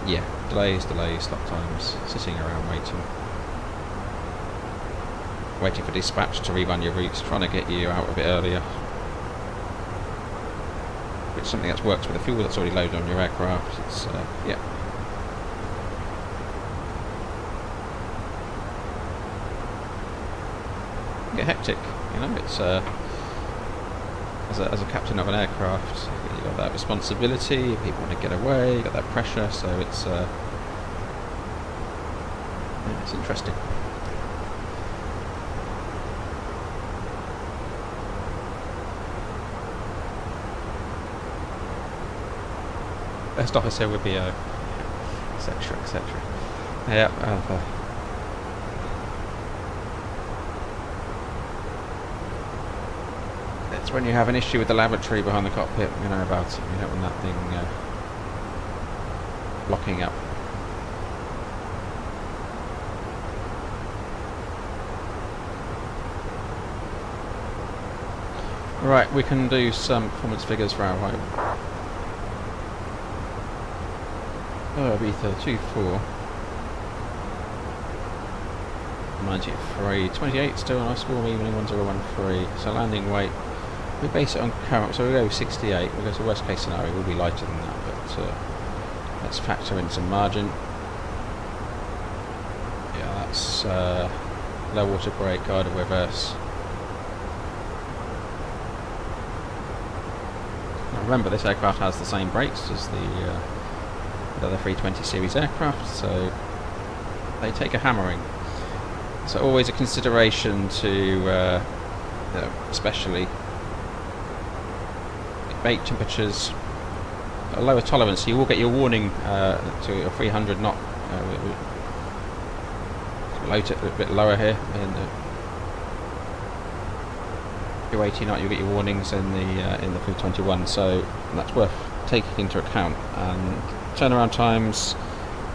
yeah, delays, stop times, sitting around waiting for dispatch to rerun your routes, trying to get you out a bit earlier. It's something that's works with the fuel that's already loaded on your aircraft. It's yeah. Get hectic, you know. It's as a captain of an aircraft, you've got that responsibility. People want to get away. You've got that pressure, so it's yeah, it's interesting. Best officer would be etc. etc. Yeah. It's when you have an issue with the lavatory behind the cockpit, you know about it. You don't want that thing blocking up. Right, we can do some performance figures for our home. Ibiza 24 93 28 still a nice warm evening 1013. So landing weight, we base it on current, so we go 68. We go to worst case scenario, we'll be lighter than that, but let's factor in some margin. Yeah, that's low water brake, guided reverse. Now remember, this aircraft has the same brakes as the other 320 series aircraft, so they take a hammering. So always a consideration to, especially bake temperatures, a lower tolerance. You will get your warning to a 300 knot. Load it a bit lower here, and 280 knot. You get your warnings in the 321. So that's worth taking into account. And turnaround times,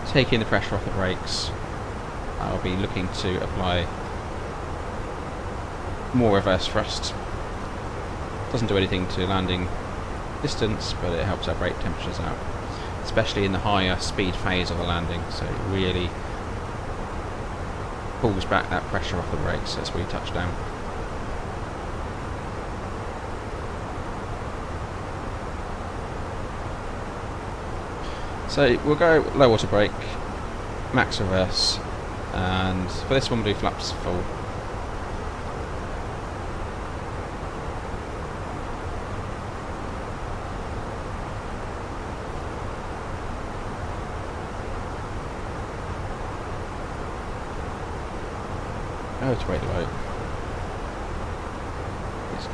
taking the pressure off the brakes. I'll be looking to apply more reverse thrust. Doesn't do anything to landing distance, but it helps our brake temperatures out, especially in the higher speed phase of the landing. So it really pulls back that pressure off the brakes as we touch down. So we'll go low water brake, max reverse, and for this one we'll do flaps full. Oh, it's way low. It's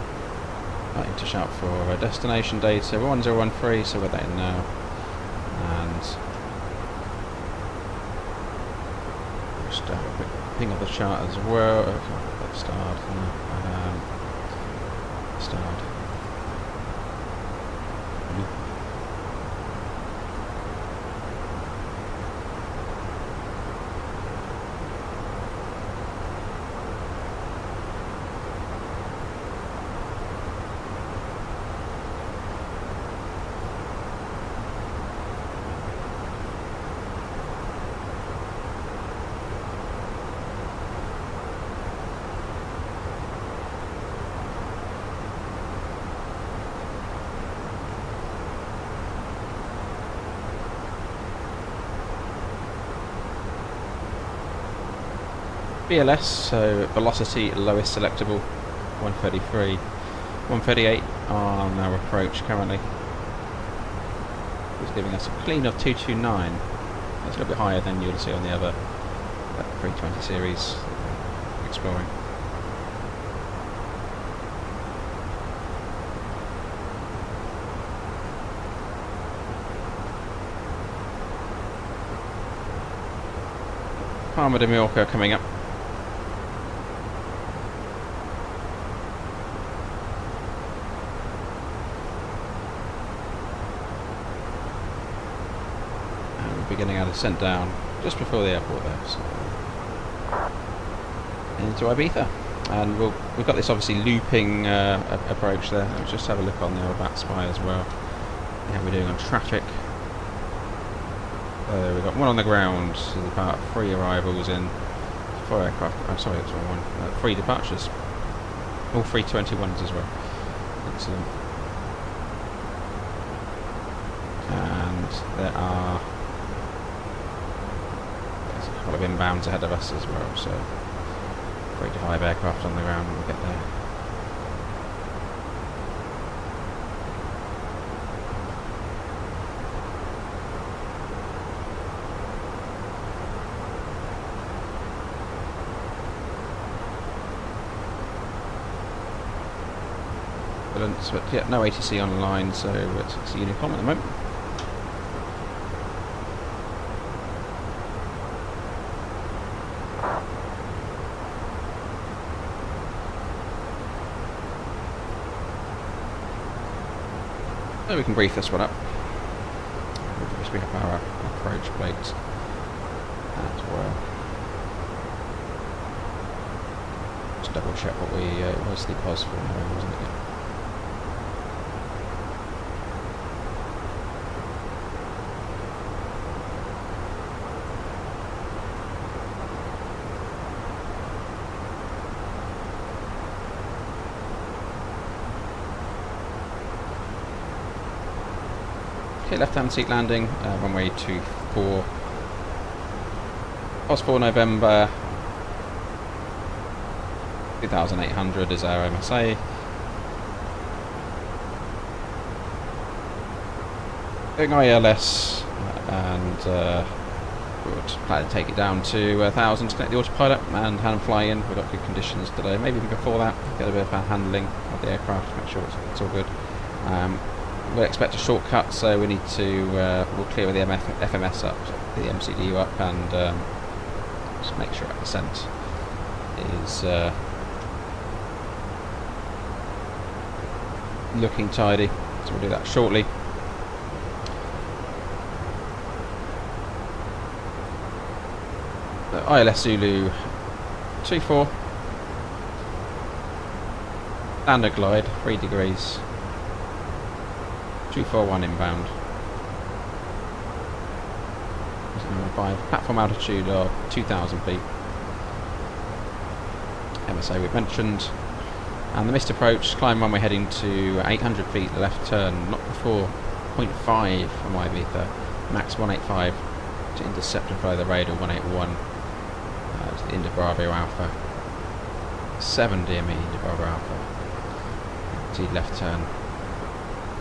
starting to shout for destination data 1013, so we're there now. And just have a quick ping of the chart as well. Let's start. Start. BLS, so velocity lowest selectable, 133, 138 on our approach currently. It's giving us a clean of 229. That's a little bit higher than you'll see on the other 320 series exploring. Palma de Mallorca coming up. Getting our descent down just before the airport there, so into Ibiza. And we've got this obviously looping approach there. Let's just have a look on the old VATSIM as well. How we're doing on traffic. We've got one on the ground, so about 3 arrivals in 4 aircraft. I'm sorry, that's wrong one. 3 departures. All 321s as well. Excellent. And there's a couple of inbounds ahead of us as well, so 3 to 5 aircraft on the ground when we get there. But yeah, no ATC online, so it's Unicom at the moment. So we can brief this one up. We have our approach plate as well. Just double check what it was the pause for now, wasn't it? Left-hand seat landing, runway 24, Os4 November, 2800 is our MSA. Doing ILS, and we would plan to take it down to 1000 to connect the autopilot and hand fly in. We've got good conditions today, maybe even before that, get a bit of handling of the aircraft, make sure it's all good. We'll expect a shortcut, so we need to we'll clear the FMS up, the MCDU up, and just make sure our descent is looking tidy. So we'll do that shortly. So ILS Zulu 24, standard glide, 3 degrees. 241 inbound. 5, platform altitude of 2,000 feet. MSA we've mentioned. And the missed approach, climb runway heading to 800 feet, left turn, not before 0.5 from Ibiza, max 185 to intercept and fly the radar 181 to the India Bravo Alpha. 7 DME India Bravo Alpha. T left turn.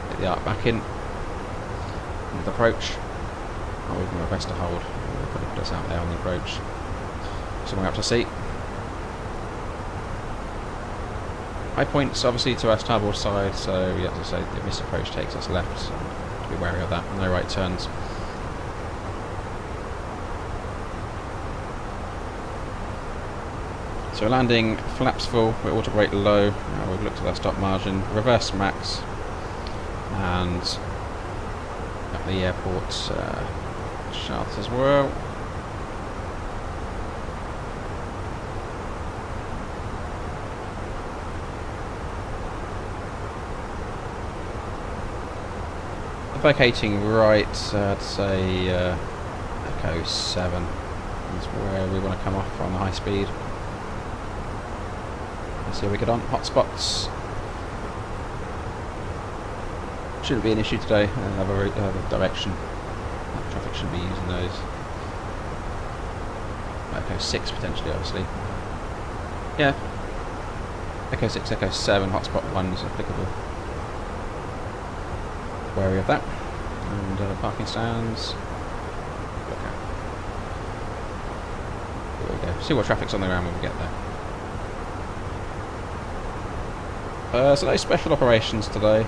Get the arc back in with the approach. Oh, we can request a hold. We'll probably put us out there on the approach. Somewhere up to sea. High points obviously to our starboard side, so yeah, as I say, the missed approach takes us left, so to be wary of that. No right turns. So landing, flaps full, we're auto brake low. We've looked at our stop margin, reverse max, and at the airport shaft as well. Vacating right, I'd say Echo 7 is where we want to come off on the high speed. Let's see how we get on. Hotspots. Shouldn't be an issue today. Another direction. Traffic shouldn't be using those. Echo 6 potentially, obviously. Yeah. Echo 6, Echo 7, hotspot 1 is applicable. Wary of that. And parking stands. Okay. There we go. See what traffic's on the ground when we get there. So no special operations today.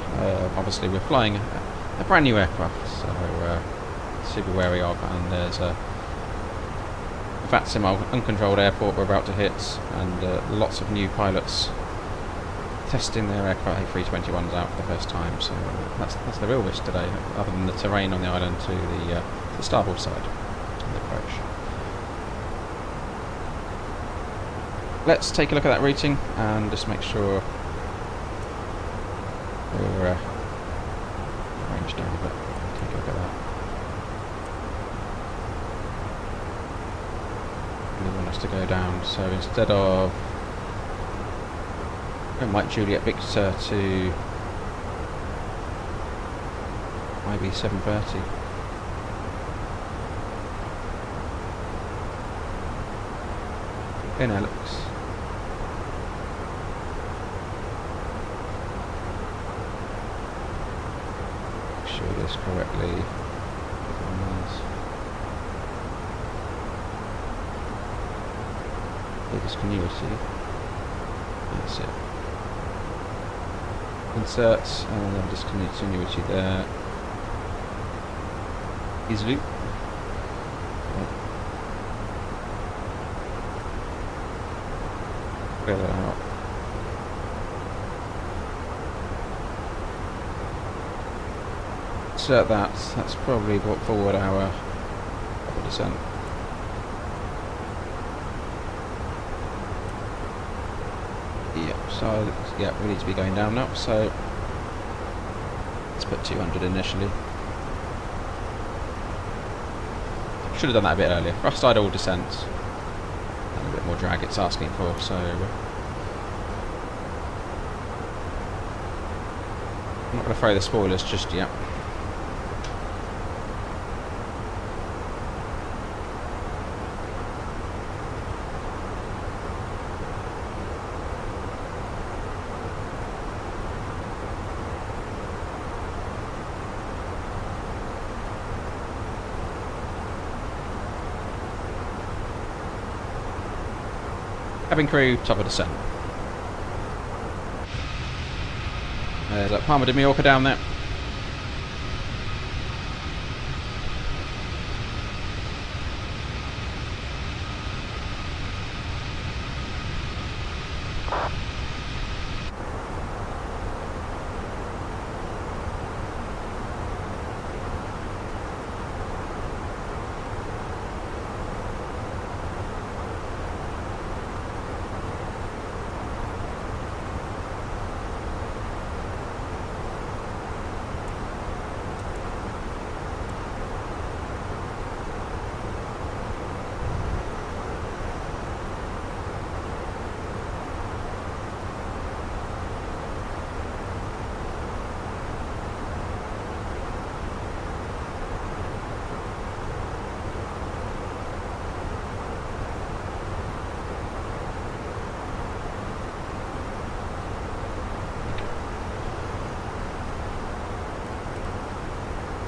Obviously we're flying a brand new aircraft, so super wary of, and there's a VATSIM uncontrolled airport we're about to hit, and lots of new pilots testing their aircraft A321s out for the first time, so that's the real risk today, other than the terrain on the island to the starboard side of the approach. let's take a look at that routing and just make sure we're arranged down a bit. Take a look at that. We want us to go down, so instead of Mike Juliet Victor to IB 730. In Alex. Show this correctly. Discontinuity. That's it. Insert and then discontinuity there. Is loop. Clear that out. Insert that. That's probably brought forward our descent. So yeah, we need to be going down now, so let's put 200 initially. Should have done that a bit earlier. Thrust idle descent and a bit more drag it's asking for, so I'm not going to throw the spoilers just yet. Cabin crew, top of descent. There's that Palma de Mallorca down there.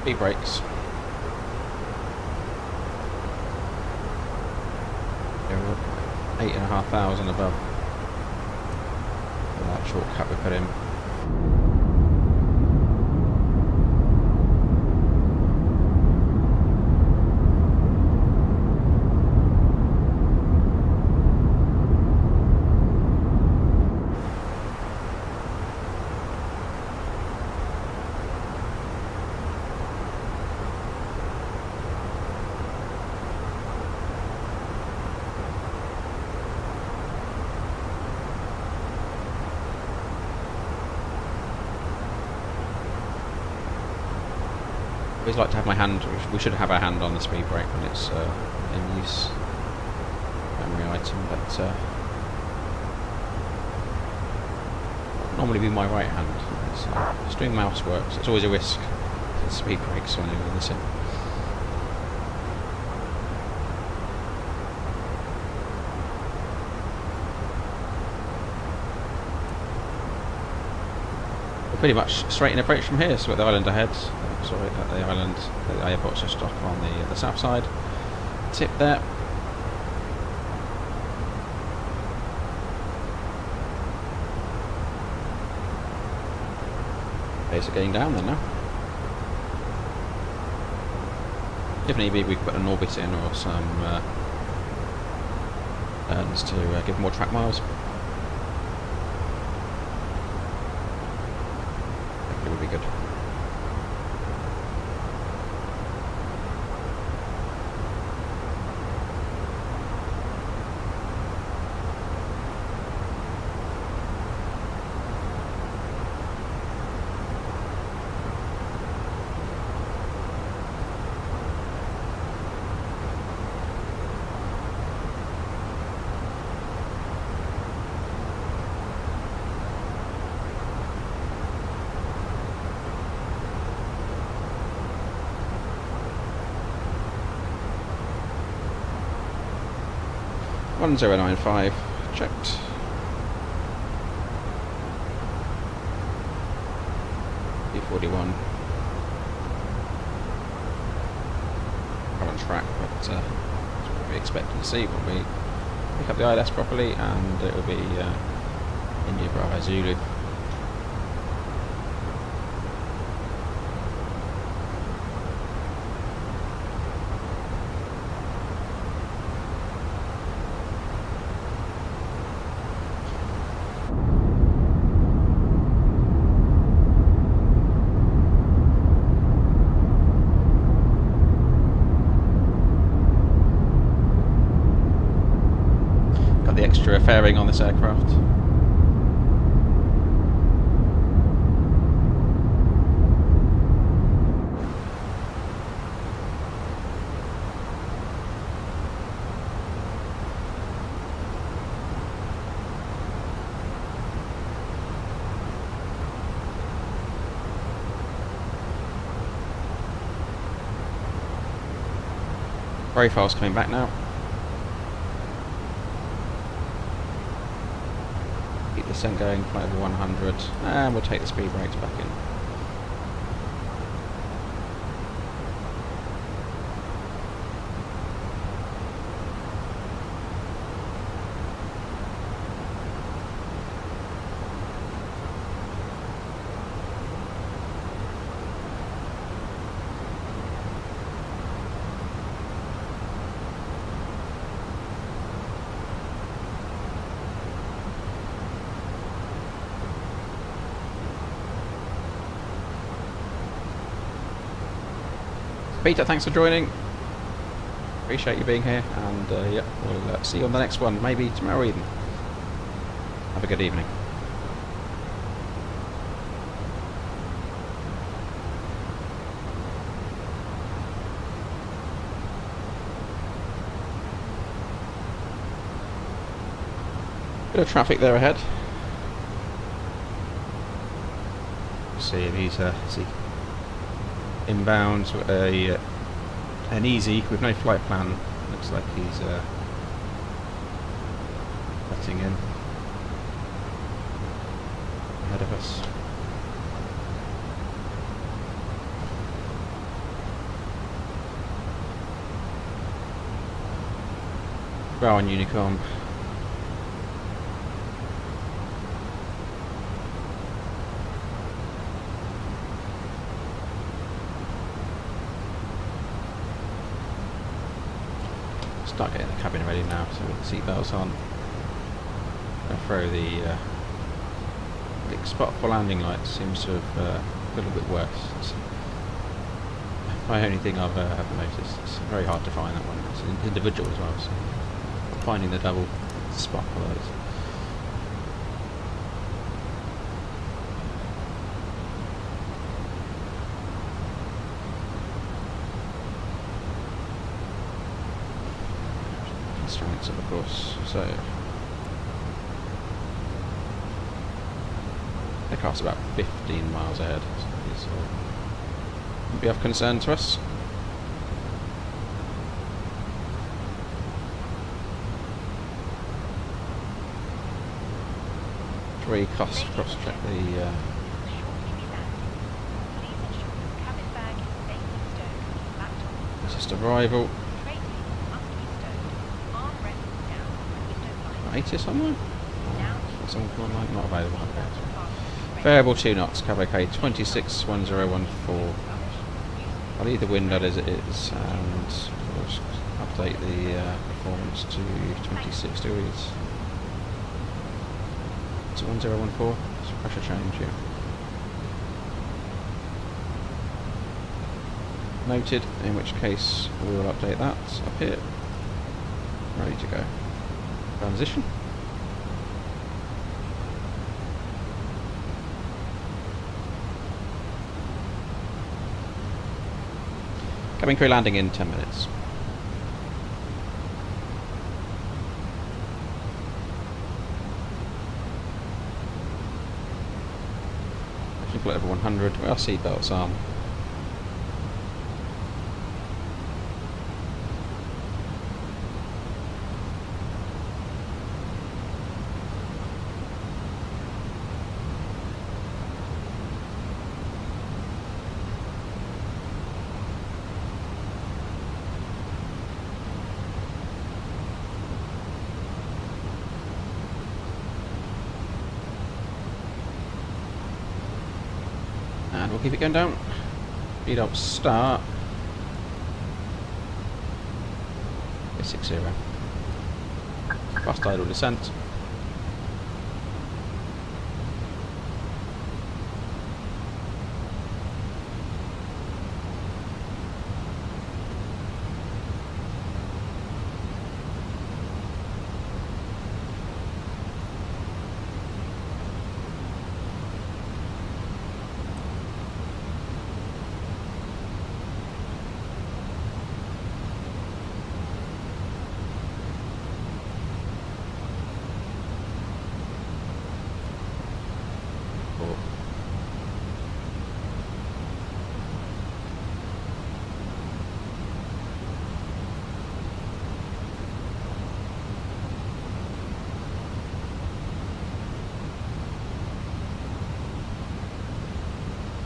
Speed brakes. They're 8,500 above that shortcut we put in. I always like to have my hand, we should have our hand on the speed brake when it's in use, memory item, but normally be my right hand. It's, string mouse works, it's always a risk to speed brakes when you're in this in. Pretty much straight in approach from here, so at the island ahead. Sorry, at the island, the airport's just off on the south side. Tip there. Basic getting down then now. If need be, we can put an orbit in or some turns to give more track miles. It would be good. 1095, checked. B41. I'm on track, but that's what we expecting to see when we pick up the ILS properly, and it will be India Bravo Zulu. The extra fairing on this aircraft. Very fast coming back now. Descent going, fly over 100, and we'll take the speed brakes back in. Peter, thanks for joining. Appreciate you being here, and yeah, we'll see you on the next one, maybe tomorrow even. Have a good evening. Bit of traffic there ahead. See Ibiza, see inbound, an easy with no flight plan. Looks like he's cutting in ahead of us. Bow on Unicorn. Start getting the cabin ready now, so with the seatbelts on. I'll throw the spot for landing lights seems to have a little bit worse. It's my only thing I've noticed. It's very hard to find that one. It's an individual as well, so finding the double spot for those. Instruments, of course. So the car's about 15 miles ahead, so it's won't be of concern to us. Cross check the just arrival. 80 somewhere? Someone come online? Not available. Okay. Variable 2 knots, cavalcade 261014. I'll leave the wind as it is, and we'll just update the performance to 26 degrees. So 1014, it's a pressure change here. Noted, in which case we will update that up here. Ready to go. Transition. Cabin crew landing in 10 minutes. Flight over 100, our seatbelts on. And we'll keep it going down. Speed up start. 60. Fast idle descent.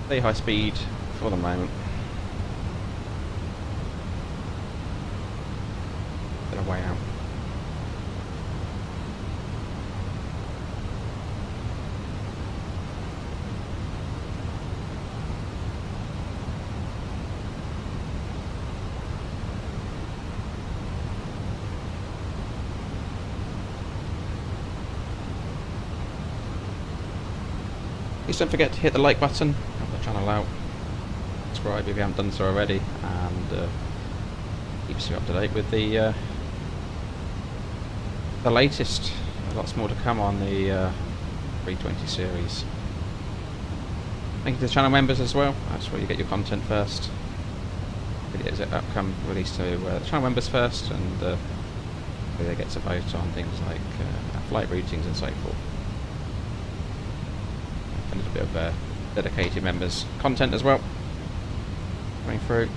Stay high speed for the moment. Bit of way out. Please don't forget to hit the like button, help the channel out, subscribe if you haven't done so already, and keeps you up to date with the latest. Lots more to come on the 320 series. Thank you to the channel members as well. That's where you get your content first. Videos that come released to the channel members first, and they get to vote on things like flight routings and so forth. A little bit of dedicated members content as well coming through.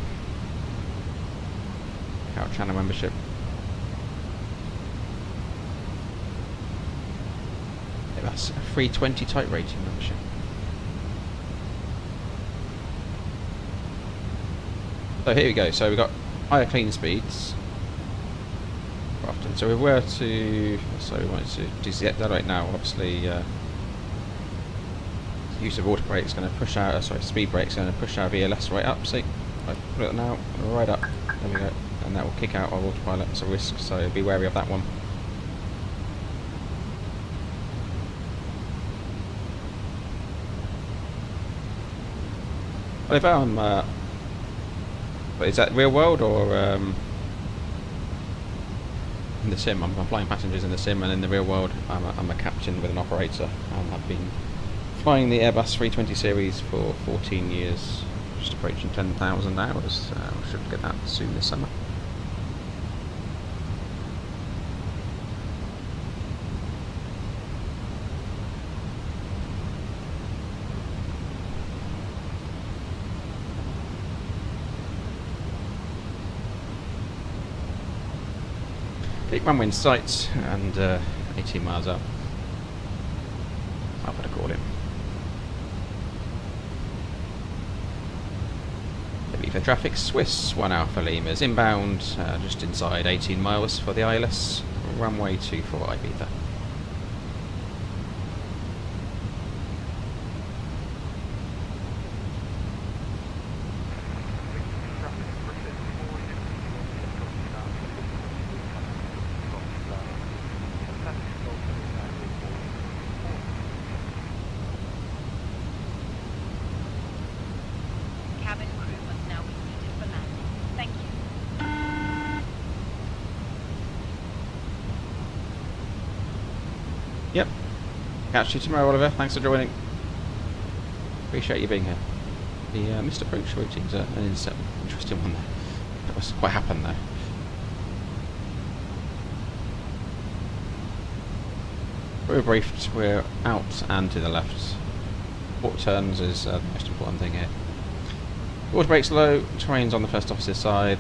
Check out channel membership. Yeah, that's a 320 type rating membership. So here we go. So we've got higher clean speeds. Often. So if we were to, so we wanted to decelerate now, obviously. Use of auto brake is going to push our, speed brake is going to push our VLS right up. See, I put it now, right up. There we go, and that will kick out our autopilot as a risk. So be wary of that one. Well, if I'm, is that real world or in the sim? I'm flying passengers in the sim, and in the real world, I'm a captain with an operator, and I've been flying the Airbus 320 series for 14 years, just approaching 10,000 hours. Should get that soon this summer. Keep runway in sight and 18 miles up. I'll put a call in. For traffic, Swiss 1 Alpha Lima is inbound, just inside 18 miles for the ILS, runway 24 Ibiza. Cabin crew must now be seated for landing. Thank you. Yep. Catch you tomorrow, Oliver. Thanks for joining. Appreciate you being here. The missed approach routing's an interesting one there. That was what happened there. We're briefed, we're out and to the left. Port turns is the most important thing here. Water brakes low, terrain's on the first officer's side.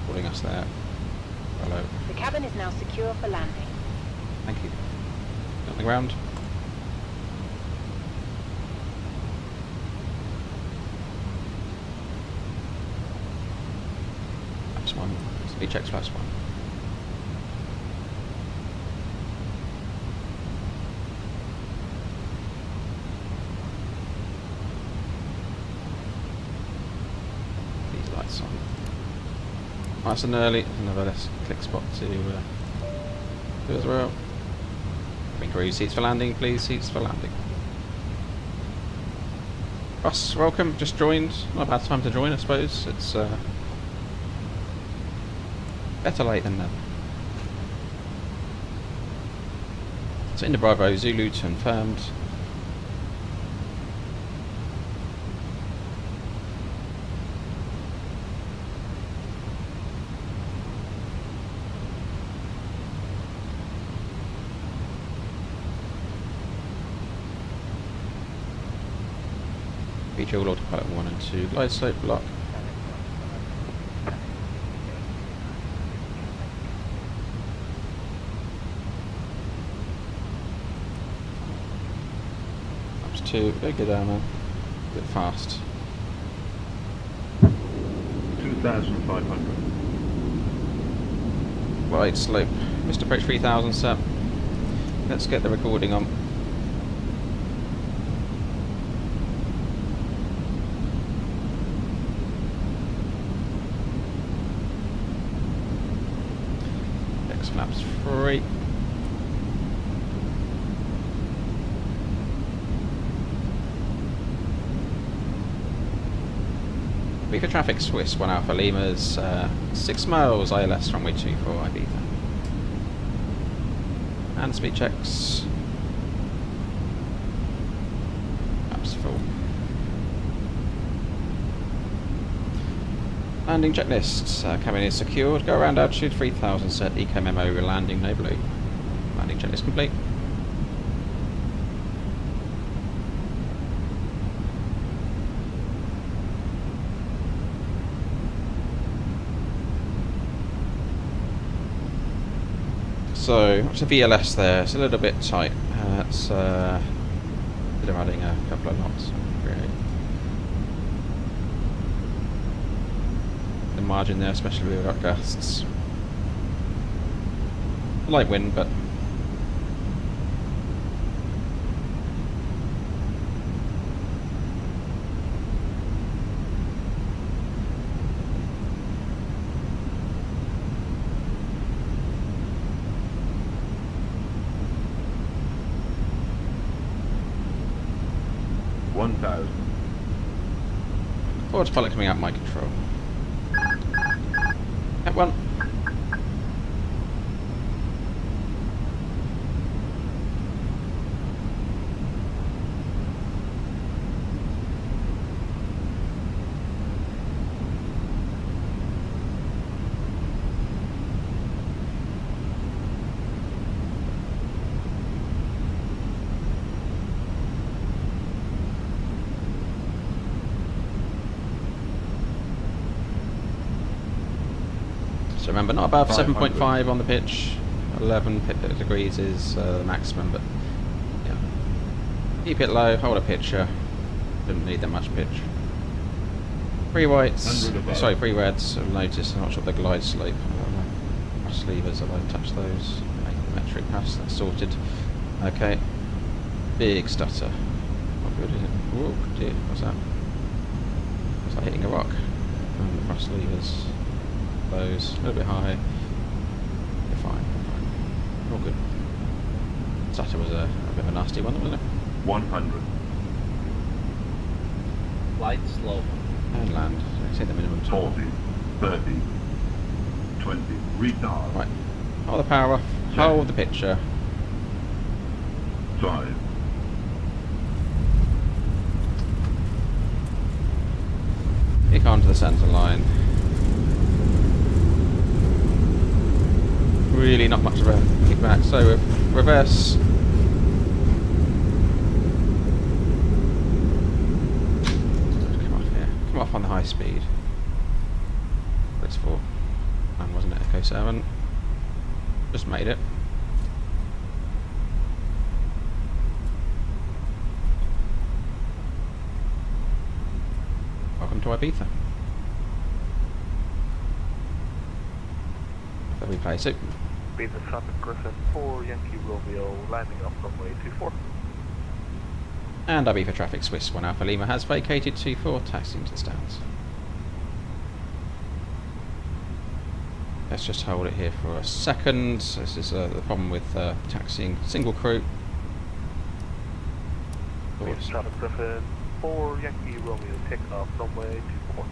Calling us there. Hello. The cabin is now secure for landing. Thank you. On the ground. Flaps 1. Speed checks flaps 1. lights on. Nice and early. Another less click spot to do as well. Green crew, seats for landing, please. Seats for landing. Russ, welcome. Just joined. Not a bad time to join, I suppose. It's better late than never. So India Bravo, Zulu confirmed. Dual autopilot 1 and 2, glide slope lock. Ups 2, very good airman, a bit fast. 2,500. Glide slope, missed approach 3000 sir. Let's get the recording on. Flaps free. Ibiza traffic Swiss 1 Alpha Lima's 6 miles ILS runway 24 Ibiza. And speed checks. Flaps full. Landing checklists. Cabin is secured. Go around altitude 3000 set. Eco memo landing no blue. Landing checklist complete. So, what's the VLS there? It's a little bit tight. It's they're adding a couple of knots. Great. The margin there, especially with gusts. Light wind, but autopilot coming out my control. At 1. So remember, not above 7.5 on the pitch. 11 degrees is the maximum, but yeah. Keep it low, hold a pitcher. Didn't need that much pitch. 3 whites, sorry, 3 reds. I've noticed, I'm not sure the glide slope. Cross levers, I won't touch those. Make the metric pass, that's sorted. Okay. Big stutter. Not good, is it? Oh dear, what's that? It's like hitting a rock. And the cross levers. Those, a little bit high. You're fine, you're fine. All good. Stutter was a bit of a nasty one, wasn't it? 100. Light slope. And land. So hit the minimum time. 40, 30, 20, retard. Right. Hold the power off. Hold the picture. 5. Kick onto the centre line. Really not much of a kickback, so reverse. Come off here. Come off on the high speed. That's 4. And wasn't it? Echo 7. Just made it. Welcome to Ibiza. The replay suit. Ibiza traffic Griffin 4, Yankee Romeo, landing off runway 24. And Ibiza traffic Swiss 1 Alpha Lima has vacated 24, taxiing to the stands. let's just hold it here for a second. This is the problem with taxiing single crew. Please, Traffic Griffin 4 Yankee Romeo, take off runway 24.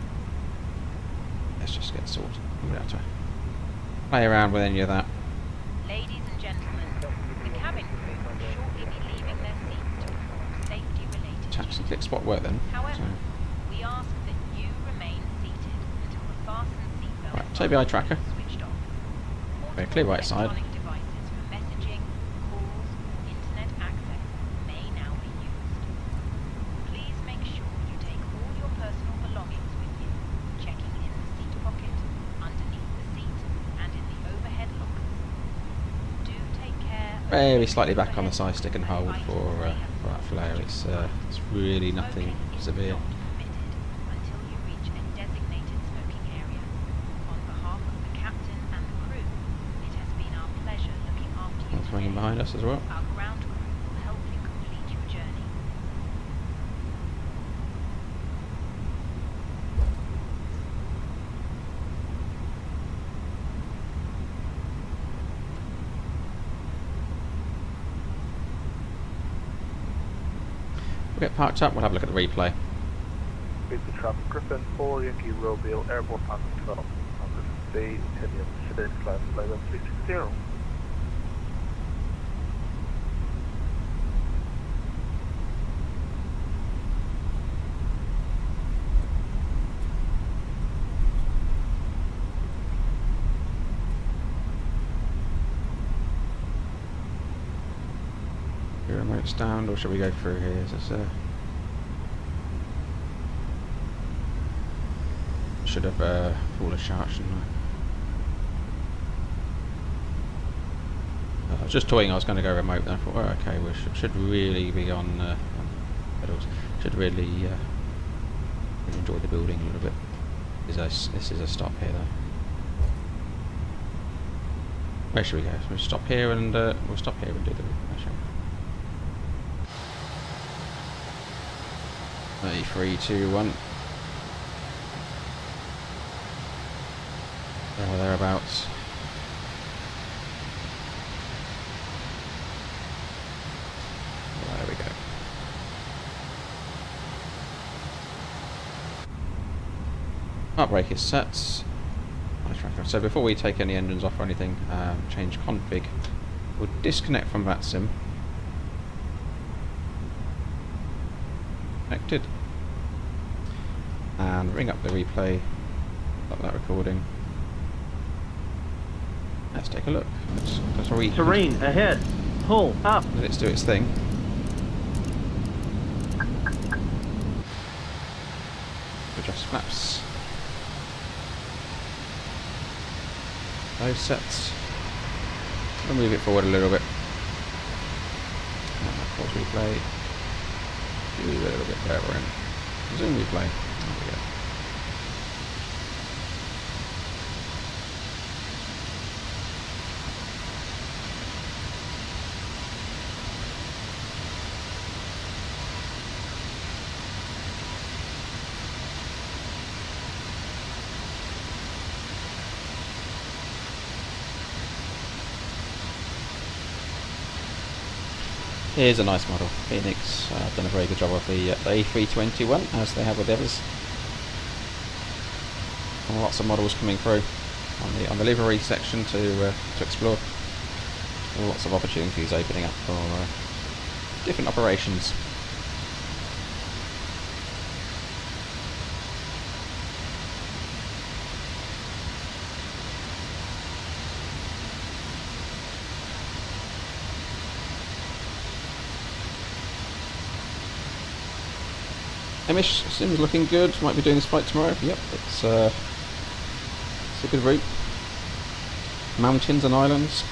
Let's just get sorted. We don't have to play around with any of that. Ladies and gentlemen, the cabin crew will shortly be leaving their seats to perform safety-related Taxi duties. click spot work then. However, So, we ask that you remain seated until the fasten seatbelt right, Tobii eye tracker. is switched off. Very clear right side. Electronic devices for messaging, calls, or internet access may now be used. Please make sure you take all your personal belongings with you, checking in the seat pocket, underneath the seat, and in the overhead lockers. Do take care of Very the slightly back on the overhead side stick and hold items for may have that flare. It's really nothing Smoking is severe. not permitted until you reach a designated smoking area. On behalf of the captain and the crew, it has been our pleasure looking after you One swinging today. behind us as well. Our ground crew will help you complete your journey. We'll get parked up. We'll have a look at the replay. Please, Traffic Griffin 4 Yankee Romeo, airborne passing 12. On the bay, Italian, Sedan class, level 360. Your remote's down, or should we go through here? Is this should have pulled a shot, shouldn't I? I was just toying I was going to go remote, then I thought, oh, okay, we should really be on pedals. Should really enjoy the building a little bit. This is a stop here, though. Where should we go? So we'll stop here and we'll stop here and do the replay, shall we? 3, 2, 1. There or thereabouts. There we go. Our brake is set. So before we take any engines off or anything, change config. We'll disconnect from VATSIM. Connected. And ring up the replay. Stop that recording. Let's take a look. Let's Terrain ahead. Pull up. let it do its thing. Adjust flaps. Those sets. We'll move it forward a little bit. And of course replay. Move it a little bit further in. Zoom replay. There we go. Here's a nice model. Fenix done a very good job of the A321, as they have with the others. And lots of models coming through on the livery section to explore. Lots of opportunities opening up for different operations. MSFS looking good. Might be doing this flight tomorrow. Yep, it's a good route. Mountains and islands.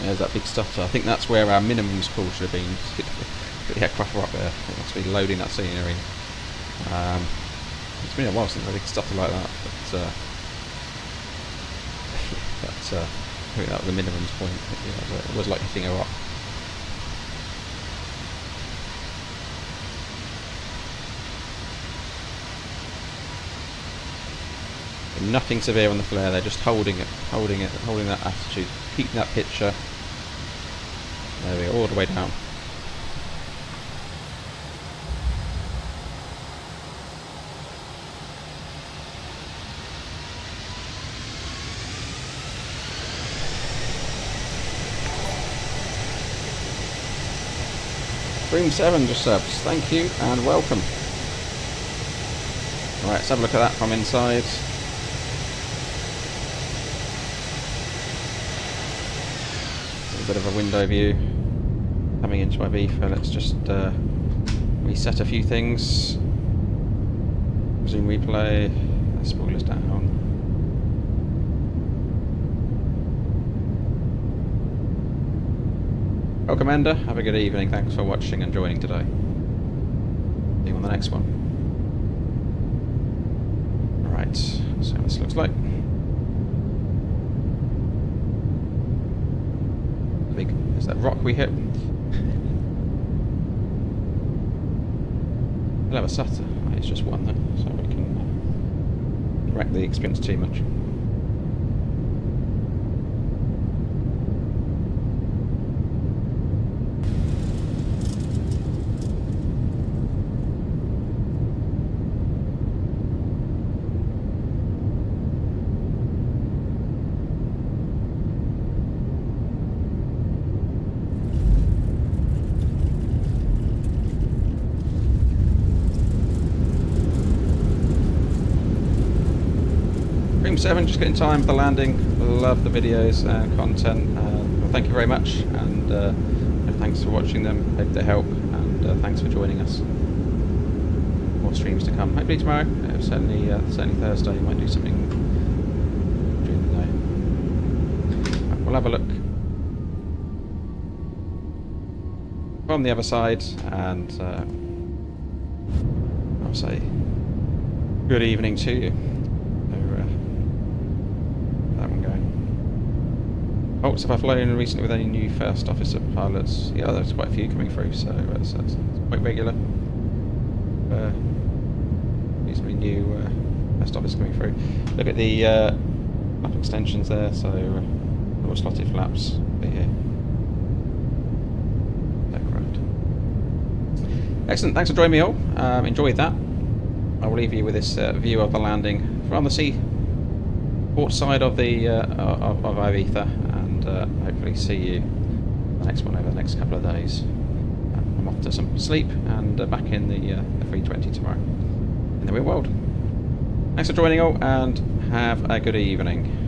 There's that big stutter. I think that's where our minimum call should have been. But the aircraft are up there. It must be loading that scenery. It's been a while since I did stuff like that, but I think that was the minimum point. It was like hitting a rock. Nothing severe on the flare, they're just holding that attitude, keeping that picture. There we go, all the way down. Room 7 just subs, thank you and welcome. Right, let's have a look at that from inside. A bit of a window view coming into Ibiza. Let's just reset a few things. Resume replay. Spoilers down. Well, Commander, have a good evening. Thanks for watching and joining today. See you on the next one. Right, so this looks like. Is that rock we hit? We'll have a Saturn. It's just one though, so we can wreck the experience too much. Room 7, just getting time for the landing. Love the videos and content. Well, thank you very much, and thanks for watching them. Hope they help, and thanks for joining us. More streams to come. Hopefully tomorrow. Certainly Thursday. Might do something during the day. Right, we'll have a look from the other side, and I'll say good evening to you. Oh, so have I flown recently with any new first officer pilots? Yeah, there's quite a few coming through, so it's quite regular. Reasonably new first officer coming through. Look at the flap extensions there, so little slotted flaps here. Aircraft. Excellent, thanks for joining me all. Enjoyed that. I will leave you with this view of the landing from the seaport side of the of Ibiza. Hopefully see you the next one over the next couple of days. I'm off to some sleep and back in the 320 tomorrow in the real world. Thanks for joining all and have a good evening.